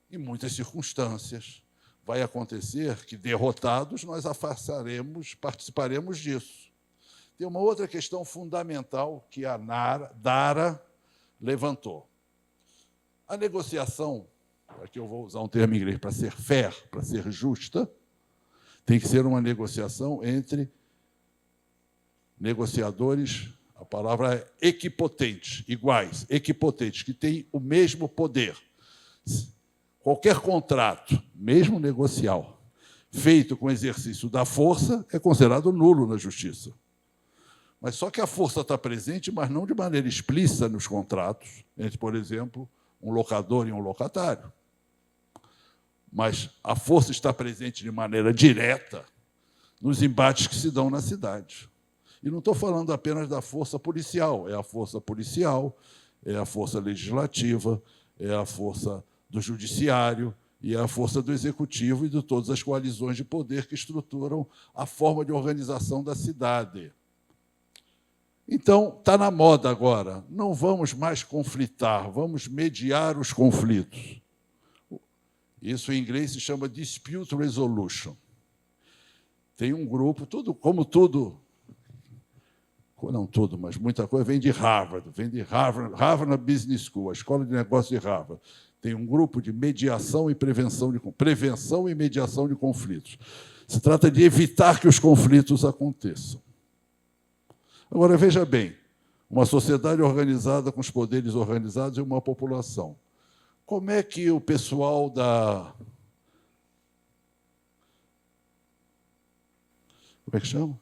S1: Em muitas circunstâncias, vai acontecer que, derrotados, nós participaremos disso. Tem uma outra questão fundamental que a Dara levantou. A negociação, aqui eu vou usar um termo em inglês, para ser fair, para ser justa, tem que ser uma negociação entre negociadores, a palavra é equipotentes, iguais, equipotentes, que têm o mesmo poder. Qualquer contrato, mesmo negocial, feito com exercício da força, é considerado nulo na justiça. Mas só que a força está presente, mas não de maneira explícita nos contratos, entre, por exemplo, um locador e um locatário. mas a força está presente de maneira direta nos embates que se dão na cidade. E não estou falando apenas da força policial, é a força policial, é a força legislativa, é a força do judiciário e é a força do executivo e de todas as coalizões de poder que estruturam a forma de organização da cidade. Então, está na moda agora, não vamos mais conflitar, vamos mediar os conflitos. Isso em inglês se chama dispute resolution. Tem um grupo, não tudo, mas muita coisa vem de Harvard Business School, a escola de negócios de Harvard. Tem um grupo de prevenção e mediação de conflitos. Se trata de evitar que os conflitos aconteçam. Agora, veja bem, uma sociedade organizada com os poderes organizados e uma população. Como é que o pessoal Como é que chama?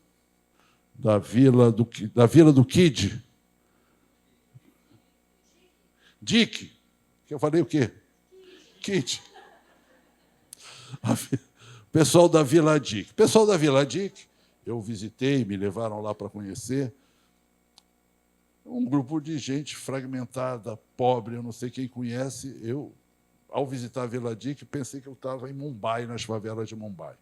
S1: Da Vila do Kid. Dick. Que eu falei o quê? Kid. O pessoal da Vila Dick. O pessoal da Vila Dick, eu visitei, me levaram lá para conhecer. Um grupo de gente fragmentada, pobre, eu não sei quem conhece. Eu, ao visitar a Vila Dick, pensei que eu estava em Mumbai, nas favelas de Mumbai.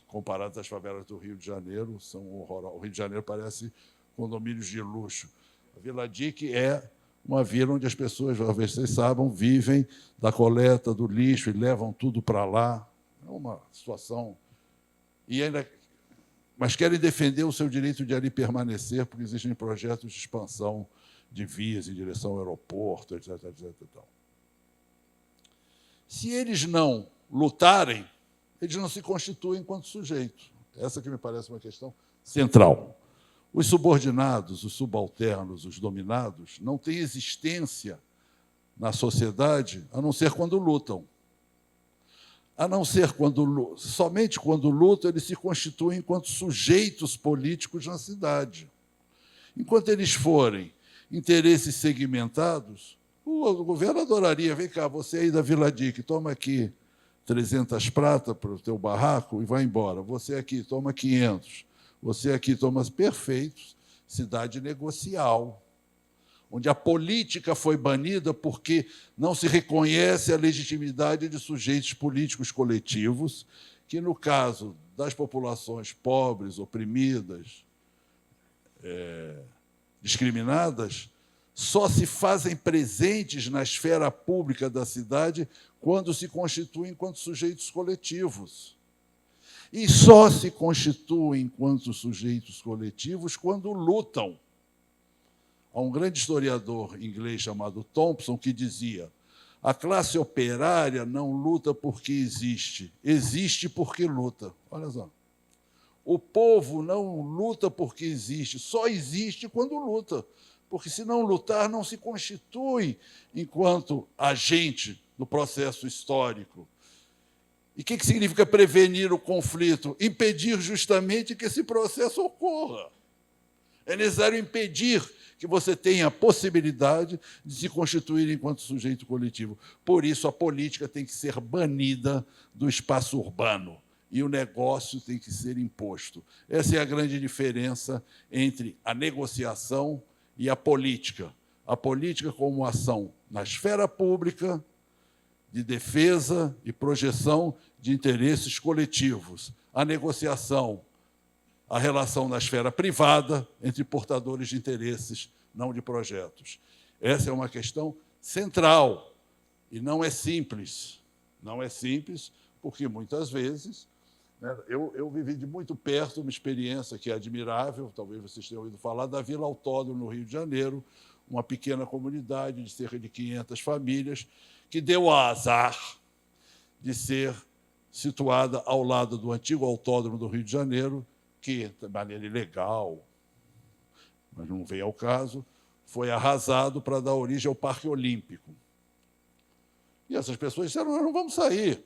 S1: Comparadas às favelas do Rio de Janeiro, são horrorosas. O Rio de Janeiro parece condomínios de luxo. A Vila Dick é uma vila onde as pessoas, talvez vocês saibam, vivem da coleta do lixo e levam tudo para lá. É uma situação... Mas querem defender o seu direito de ali permanecer, porque existem projetos de expansão de vias em direção ao aeroporto, etc. Se eles não lutarem, eles não se constituem enquanto sujeito. Essa que me parece uma questão central. Os subordinados, os subalternos, os dominados, não têm existência na sociedade a não ser quando lutam. Somente quando lutam, eles se constituem enquanto sujeitos políticos na cidade. Enquanto eles forem interesses segmentados, o governo adoraria, vem cá, você aí da Vila Dick, toma aqui 300 pratas para o teu barraco e vai embora. Você aqui, toma 500. Você aqui, toma... Perfeitos. Cidade negocial, onde a política foi banida porque não se reconhece a legitimidade de sujeitos políticos coletivos, que, no caso das populações pobres, oprimidas, discriminadas, só se fazem presentes na esfera pública da cidade quando se constituem enquanto sujeitos coletivos. E só se constituem enquanto sujeitos coletivos quando lutam. Há um grande historiador inglês chamado Thompson que dizia: a classe operária não luta porque existe, existe porque luta. Olha só. O povo não luta porque existe, só existe quando luta. Porque, se não lutar, não se constitui enquanto agente do processo histórico. E o que significa prevenir o conflito? Impedir justamente que esse processo ocorra. É necessário impedir que você tenha a possibilidade de se constituir enquanto sujeito coletivo. Por isso, a política tem que ser banida do espaço urbano e o negócio tem que ser imposto. Essa é a grande diferença entre a negociação e a política. A política como ação na esfera pública, de defesa e projeção de interesses coletivos. A negociação, a relação na esfera privada entre portadores de interesses, não de projetos. Essa é uma questão central e não é simples. Não é simples porque, muitas vezes, eu vivi de muito perto uma experiência que é admirável, talvez vocês tenham ouvido falar, da Vila Autódromo, no Rio de Janeiro, uma pequena comunidade de cerca de 500 famílias, que deu o azar de ser situada ao lado do antigo autódromo do Rio de Janeiro, que, de maneira ilegal, mas não veio ao caso, foi arrasado para dar origem ao Parque Olímpico. E essas pessoas disseram: nós não vamos sair.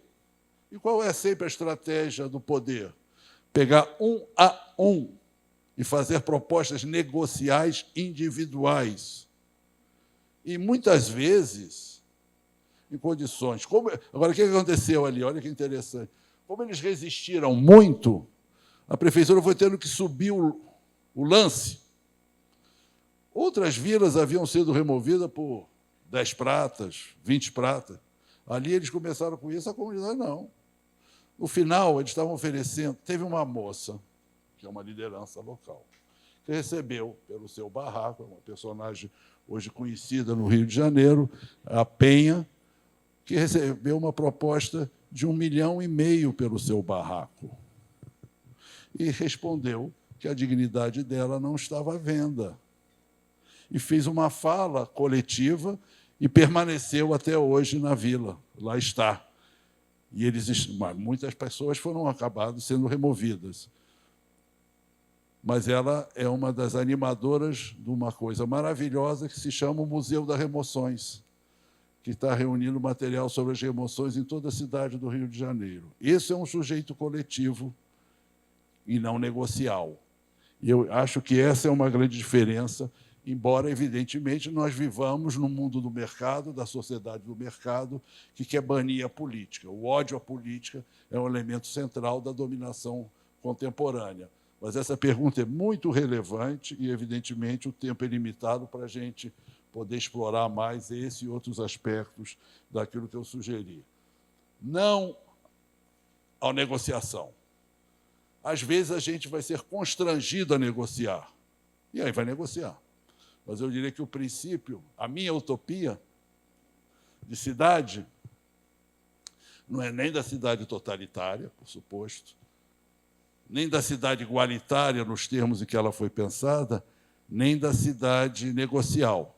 S1: E qual é sempre a estratégia do poder? Pegar um a um e fazer propostas negociais individuais. E, muitas vezes, em condições. Agora, o que aconteceu ali? Olha que interessante. Como eles resistiram muito, a prefeitura foi tendo que subir o lance. Outras vilas haviam sido removidas por 10 pratas, 20 pratas. Ali eles começaram com isso, a comunidade não. No final, eles estavam oferecendo... Teve uma moça, que é uma liderança local, que recebeu pelo seu barraco, uma personagem hoje conhecida no Rio de Janeiro, a Penha, que recebeu uma proposta de 1,5 milhão pelo seu barraco. E respondeu que a dignidade dela não estava à venda. E fez uma fala coletiva e permaneceu até hoje na vila. Lá está. E muitas pessoas foram acabadas sendo removidas. Mas ela é uma das animadoras de uma coisa maravilhosa que se chama o Museu das Remoções, que está reunindo material sobre as remoções em toda a cidade do Rio de Janeiro. Esse é um sujeito coletivo e não negocial. E eu acho que essa é uma grande diferença, embora, evidentemente, nós vivamos no mundo do mercado, da sociedade do mercado, que quer banir a política. O ódio à política é um elemento central da dominação contemporânea. Mas essa pergunta é muito relevante e, evidentemente, o tempo é limitado para a gente poder explorar mais esse e outros aspectos daquilo que eu sugeri. Não à negociação. Às vezes, a gente vai ser constrangido a negociar, e aí vai negociar. Mas eu diria que o princípio, a minha utopia de cidade, não é nem da cidade totalitária, por suposto, nem da cidade igualitária, nos termos em que ela foi pensada, nem da cidade negocial.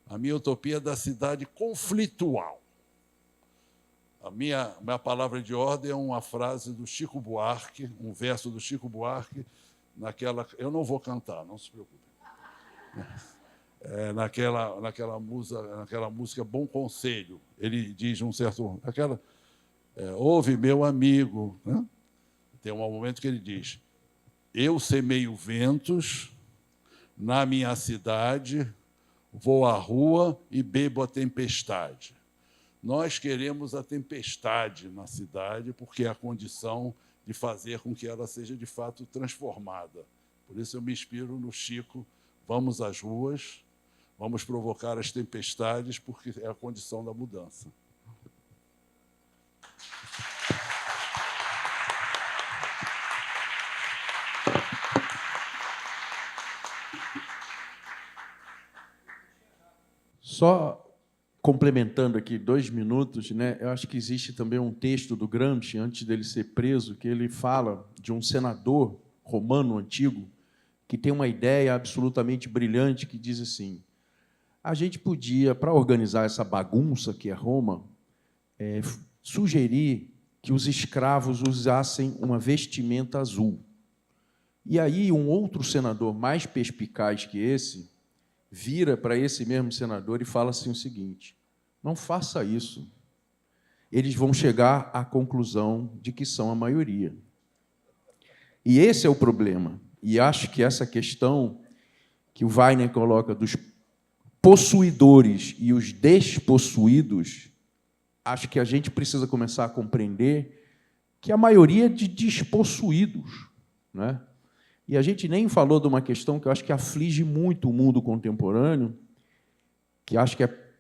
S1: A minha utopia é da cidade conflitual. A minha palavra de ordem é uma frase do Chico Buarque, um verso do Chico Buarque, eu não vou cantar, não se preocupe. Naquela música Bom Conselho, ele diz ouve, meu amigo, né? Tem um momento que ele diz: eu semeio ventos na minha cidade, vou à rua e bebo a tempestade. Nós queremos a tempestade na cidade porque é a condição de fazer com que ela seja, de fato, transformada. Por isso eu me inspiro no Chico: vamos às ruas, vamos provocar as tempestades, porque é a condição da mudança.
S2: Só complementando aqui 2 minutos, né? Eu acho que existe também um texto do Gramsci, antes dele ser preso, que ele fala de um senador romano antigo que tem uma ideia absolutamente brilhante que diz assim: a gente podia, para organizar essa bagunça que é Roma, sugerir que os escravos usassem uma vestimenta azul. E aí um outro senador mais perspicaz que esse vira para esse mesmo senador e fala assim o seguinte: não faça isso. Eles vão chegar à conclusão de que são a maioria. E esse é o problema. E acho que essa questão que o Weiner coloca dos possuidores e os despossuídos, acho que a gente precisa começar a compreender que a maioria é de despossuídos, né? E a gente nem falou de uma questão que eu acho que aflige muito o mundo contemporâneo, que acho que é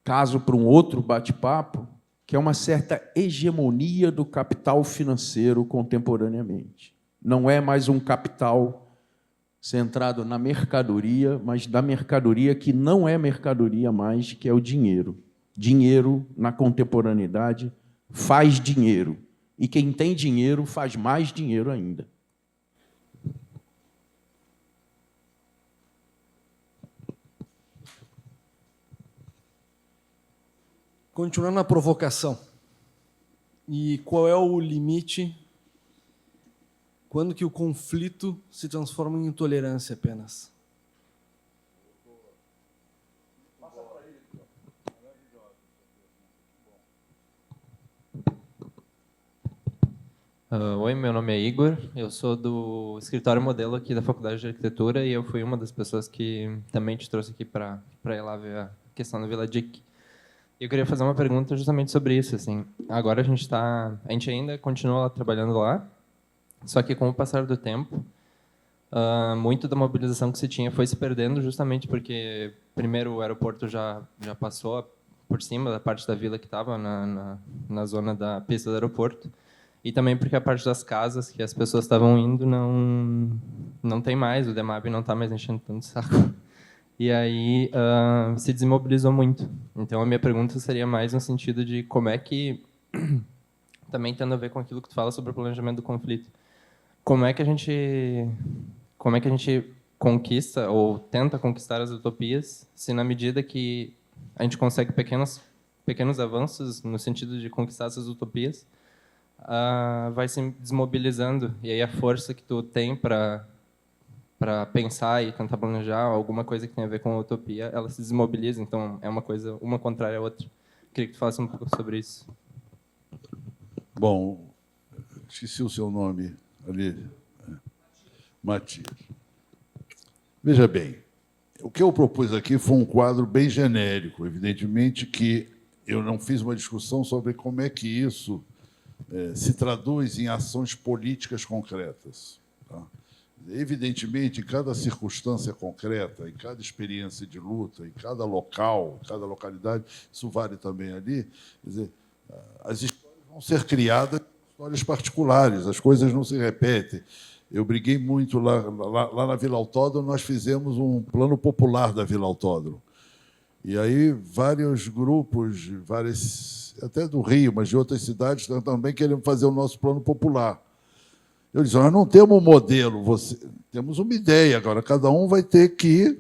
S2: caso para um outro bate-papo, que é uma certa hegemonia do capital financeiro contemporaneamente. Não é mais um capital centrado na mercadoria, mas da mercadoria que não é mercadoria mais, que é o dinheiro. Dinheiro, na contemporaneidade, faz dinheiro. E quem tem dinheiro faz mais dinheiro ainda.
S4: Continuando a provocação. E qual é o limite quando que o conflito se transforma em intolerância apenas?
S6: Oi, meu nome é Igor, eu sou do escritório modelo aqui da Faculdade de Arquitetura e eu fui uma das pessoas que também te trouxe aqui para ir lá ver a questão da Vila Dick. Eu queria fazer uma pergunta justamente sobre isso, assim. Agora a gente ainda continua trabalhando lá, só que com o passar do tempo, muito da mobilização que se tinha foi se perdendo, justamente porque primeiro o aeroporto já passou por cima da parte da vila que estava na zona da pista do aeroporto, e também porque a parte das casas que as pessoas estavam indo não tem mais, o DEMAB não está mais enchendo tanto saco. E aí se desmobilizou muito. Então a minha pergunta seria mais no sentido de como é que, também tendo a ver com aquilo que tu fala sobre o planejamento do conflito, como é que a gente conquista ou tenta conquistar as utopias, se na medida que a gente consegue pequenos avanços no sentido de conquistar essas utopias, vai se desmobilizando, e aí a força que tu tem para pensar e tentar planejar alguma coisa que tem a ver com a utopia, ela se desmobiliza, então é uma coisa, uma contrária à outra. Queria que tu falasse um pouco sobre isso.
S1: Bom, esqueci o seu nome ali. Matias. Veja bem, o que eu propus aqui foi um quadro bem genérico. Evidentemente que eu não fiz uma discussão sobre como é que isso se traduz em ações políticas concretas. Tá? Evidentemente, em cada circunstância concreta, em cada experiência de luta, em cada local, em cada localidade, isso vale também ali, quer dizer, as histórias vão ser criadas, histórias particulares, as coisas não se repetem. Eu briguei muito lá na Vila Autódromo, nós fizemos um plano popular da Vila Autódromo. E aí vários grupos, até do Rio, mas de outras cidades, também querendo fazer o nosso plano popular. Eu disse, nós não temos um modelo, temos uma ideia, agora cada um vai ter que,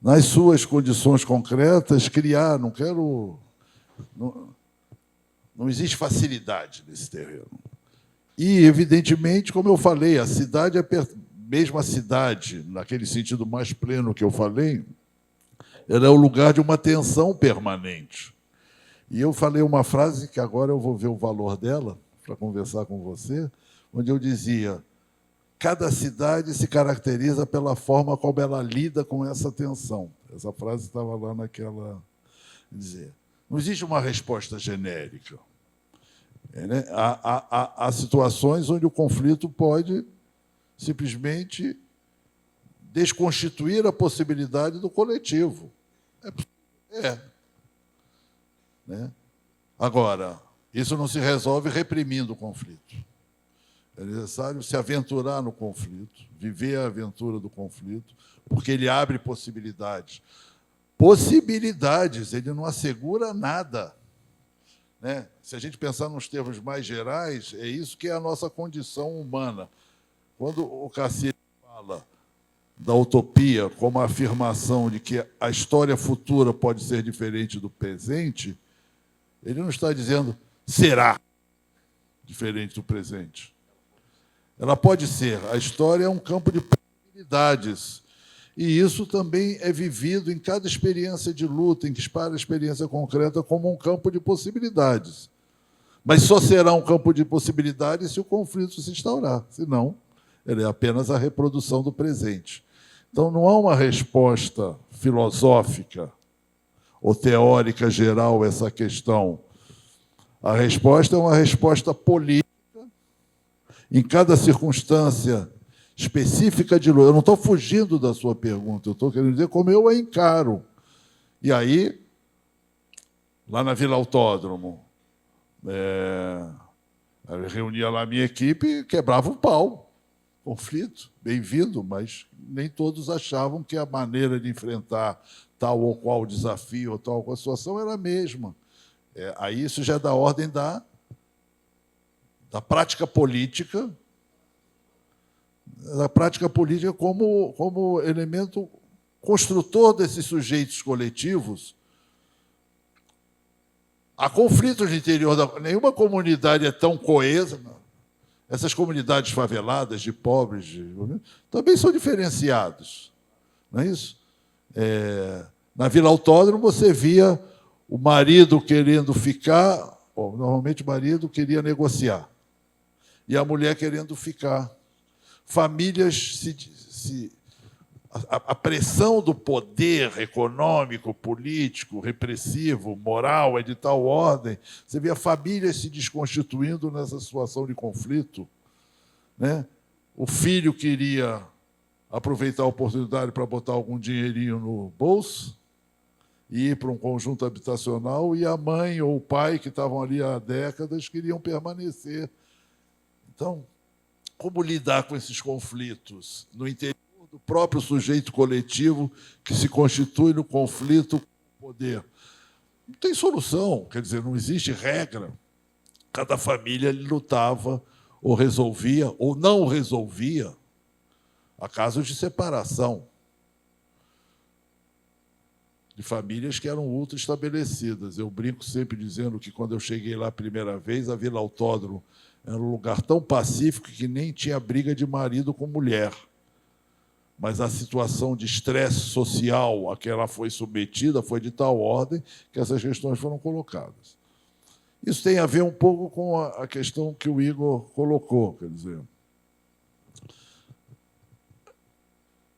S1: nas suas condições concretas, criar. Não existe facilidade nesse terreno. E, evidentemente, como eu falei, a cidade mesmo a cidade, naquele sentido mais pleno que eu falei, ela é o lugar de uma tensão permanente. E eu falei uma frase que agora eu vou ver o valor dela, para conversar com você, onde eu dizia: cada cidade se caracteriza pela forma como ela lida com essa tensão. Essa frase estava lá naquela... dizer, não existe uma resposta genérica. Né? Há situações onde o conflito pode simplesmente desconstituir a possibilidade do coletivo. Né? Agora, isso não se resolve reprimindo o conflito. É necessário se aventurar no conflito, viver a aventura do conflito, porque ele abre possibilidades. Possibilidades, ele não assegura nada. Né? Se a gente pensar nos termos mais gerais, é isso que é a nossa condição humana. Quando o Cacete fala da utopia como a afirmação de que a história futura pode ser diferente do presente, ele não está dizendo será diferente do presente. Ela pode ser. A história é um campo de possibilidades. E isso também é vivido em cada experiência de luta, em que dispara a experiência concreta como um campo de possibilidades. Mas só será um campo de possibilidades se o conflito se instaurar. Senão, ele é apenas a reprodução do presente. Então, não há uma resposta filosófica ou teórica geral a essa questão. A resposta é uma resposta política, em cada circunstância específica de luta. Eu não estou fugindo da sua pergunta, eu estou querendo dizer como eu a encaro. E aí, lá na Vila Autódromo, eu reunia lá a minha equipe e quebrava o pau. Conflito, bem-vindo, mas nem todos achavam que a maneira de enfrentar tal ou qual desafio ou tal ou qual situação era a mesma. Aí isso já é da ordem da prática política, como elemento construtor desses sujeitos coletivos. Há conflitos no interior, nenhuma comunidade é tão coesa. Essas comunidades faveladas, de pobres, também são diferenciados. Não é isso? Na Vila Autódromo, você via o marido querendo ficar, normalmente o marido queria negociar, e a mulher querendo ficar. Famílias a pressão do poder econômico, político, repressivo, moral é de tal ordem. Você vê a família se desconstituindo nessa situação de conflito, né? O filho queria aproveitar a oportunidade para botar algum dinheirinho no bolso e ir para um conjunto habitacional, e a mãe ou o pai, que estavam ali há décadas, queriam permanecer. Então, como lidar com esses conflitos no interior do próprio sujeito coletivo que se constitui no conflito com o poder? Não tem solução, quer dizer, não existe regra. Cada família lutava, ou resolvia, ou não resolvia. Há casos de separação de famílias que eram ultra estabelecidas. Eu brinco sempre dizendo que, quando eu cheguei lá a primeira vez, a Vila Autódromo era um lugar tão pacífico que nem tinha briga de marido com mulher. Mas a situação de estresse social a que ela foi submetida foi de tal ordem que essas questões foram colocadas. Isso tem a ver um pouco com a questão que o Igor colocou, quer dizer,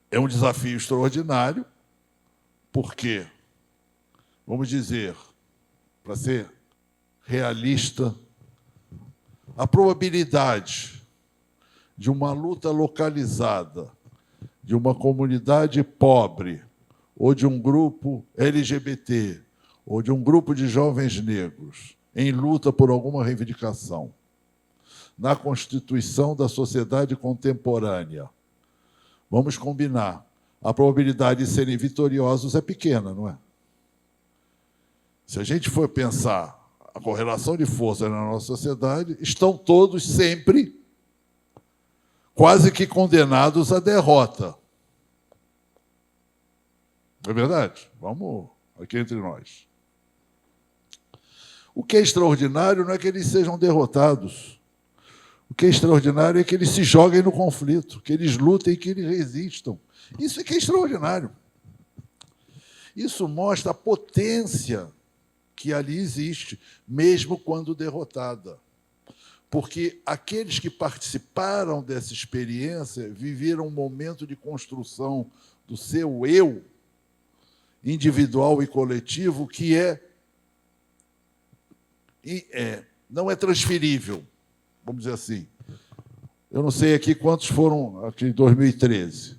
S1: é um desafio extraordinário, porque, vamos dizer, para ser realista, a probabilidade de uma luta localizada, de uma comunidade pobre, ou de um grupo LGBT, ou de um grupo de jovens negros, em luta por alguma reivindicação, na constituição da sociedade contemporânea, vamos combinar, a probabilidade de serem vitoriosos é pequena, não é? Se a gente for pensar a correlação de forças na nossa sociedade, estão todos sempre quase que condenados à derrota. Não é verdade? Vamos aqui entre nós. O que é extraordinário não é que eles sejam derrotados. O que é extraordinário é que eles se joguem no conflito, que eles lutem e que eles resistam. Isso é que é extraordinário. Isso mostra a potência que ali existe, mesmo quando derrotada. Porque aqueles que participaram dessa experiência viveram um momento de construção do seu eu, individual e coletivo, que não é transferível, vamos dizer assim. Eu não sei aqui quantos foram aqui em 2013.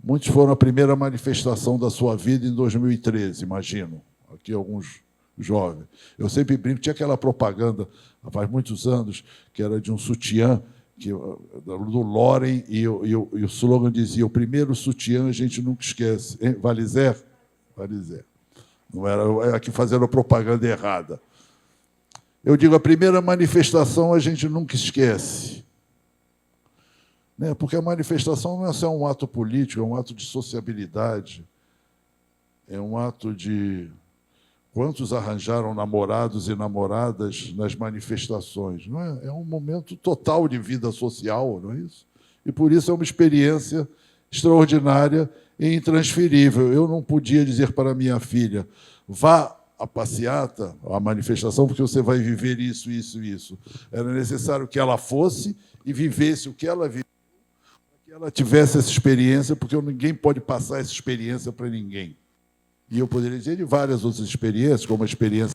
S1: Muitos foram a primeira manifestação da sua vida em 2013, imagino. Aqui alguns jovens. Eu sempre brinco, tinha aquela propaganda, faz muitos anos, que era de um sutiã, do Loren, e o slogan dizia: o primeiro sutiã a gente nunca esquece. Hein? Valizé? Valizé. Não era aqui fazendo a propaganda errada. Eu digo, a primeira manifestação a gente nunca esquece. Né? Porque a manifestação não é só um ato político, é um ato de sociabilidade, é um ato de... Quantos arranjaram namorados e namoradas nas manifestações? Não é? É um momento total de vida social, não é isso? E, por isso, é uma experiência extraordinária e intransferível. Eu não podia dizer para minha filha, vá à passeata, à manifestação, porque você vai viver isso, isso, isso. Era necessário que ela fosse e vivesse o que ela viveu, para que ela tivesse essa experiência, porque ninguém pode passar essa experiência para ninguém. E eu poderia dizer de várias outras experiências, como a experiência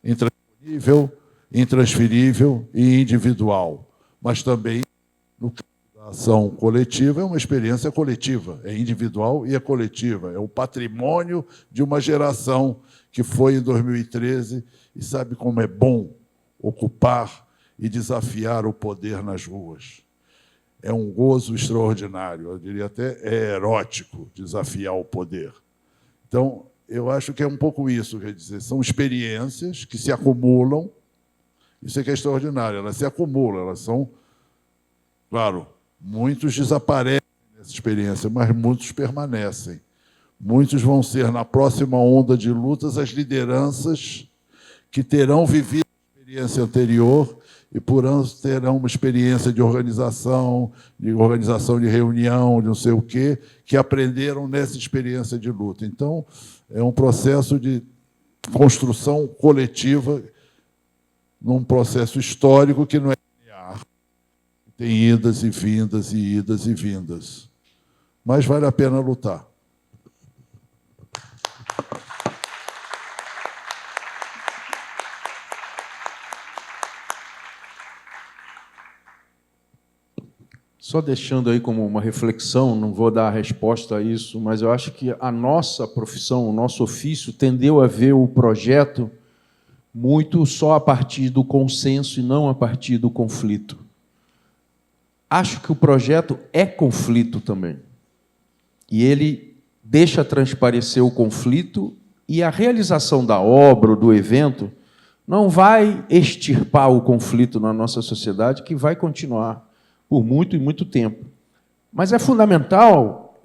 S1: intransponível, intransferível e individual. Mas também, no caso da ação coletiva, é uma experiência coletiva, é individual e é coletiva. É o patrimônio de uma geração que foi em 2013 e sabe como é bom ocupar e desafiar o poder nas ruas. É um gozo extraordinário, eu diria até erótico, desafiar o poder. Então, eu acho que é um pouco isso, quer dizer, são experiências que se acumulam, isso é que é extraordinário, elas se acumulam, elas são, claro, muitos desaparecem nessa experiência, mas muitos permanecem. Muitos vão ser, na próxima onda de lutas, as lideranças que terão vivido a experiência anterior e, por anos, terão uma experiência de organização de reunião, de não sei o quê, que aprenderam nessa experiência de luta. Então, é um processo de construção coletiva, num processo histórico que não é linear. Tem idas e vindas, e idas e vindas. Mas vale a pena lutar.
S2: Só deixando aí como uma reflexão, não vou dar a resposta a isso, mas eu acho que a nossa profissão, o nosso ofício, tendeu a ver o projeto muito só a partir do consenso e não a partir do conflito. Acho que o projeto é conflito também. E ele deixa transparecer o conflito, e a realização da obra ou do evento não vai extirpar o conflito na nossa sociedade, que vai continuar por muito e muito tempo. Mas é fundamental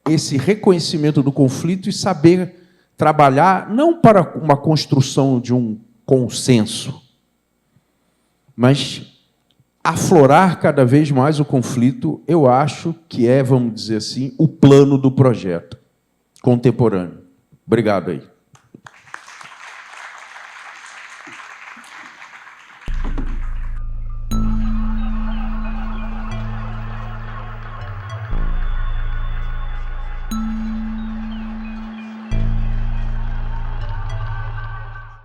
S2: esse reconhecimento do conflito e saber trabalhar não para uma construção de um consenso, mas aflorar cada vez mais o conflito, eu acho que é, vamos dizer assim, o plano do projeto contemporâneo. Obrigado aí.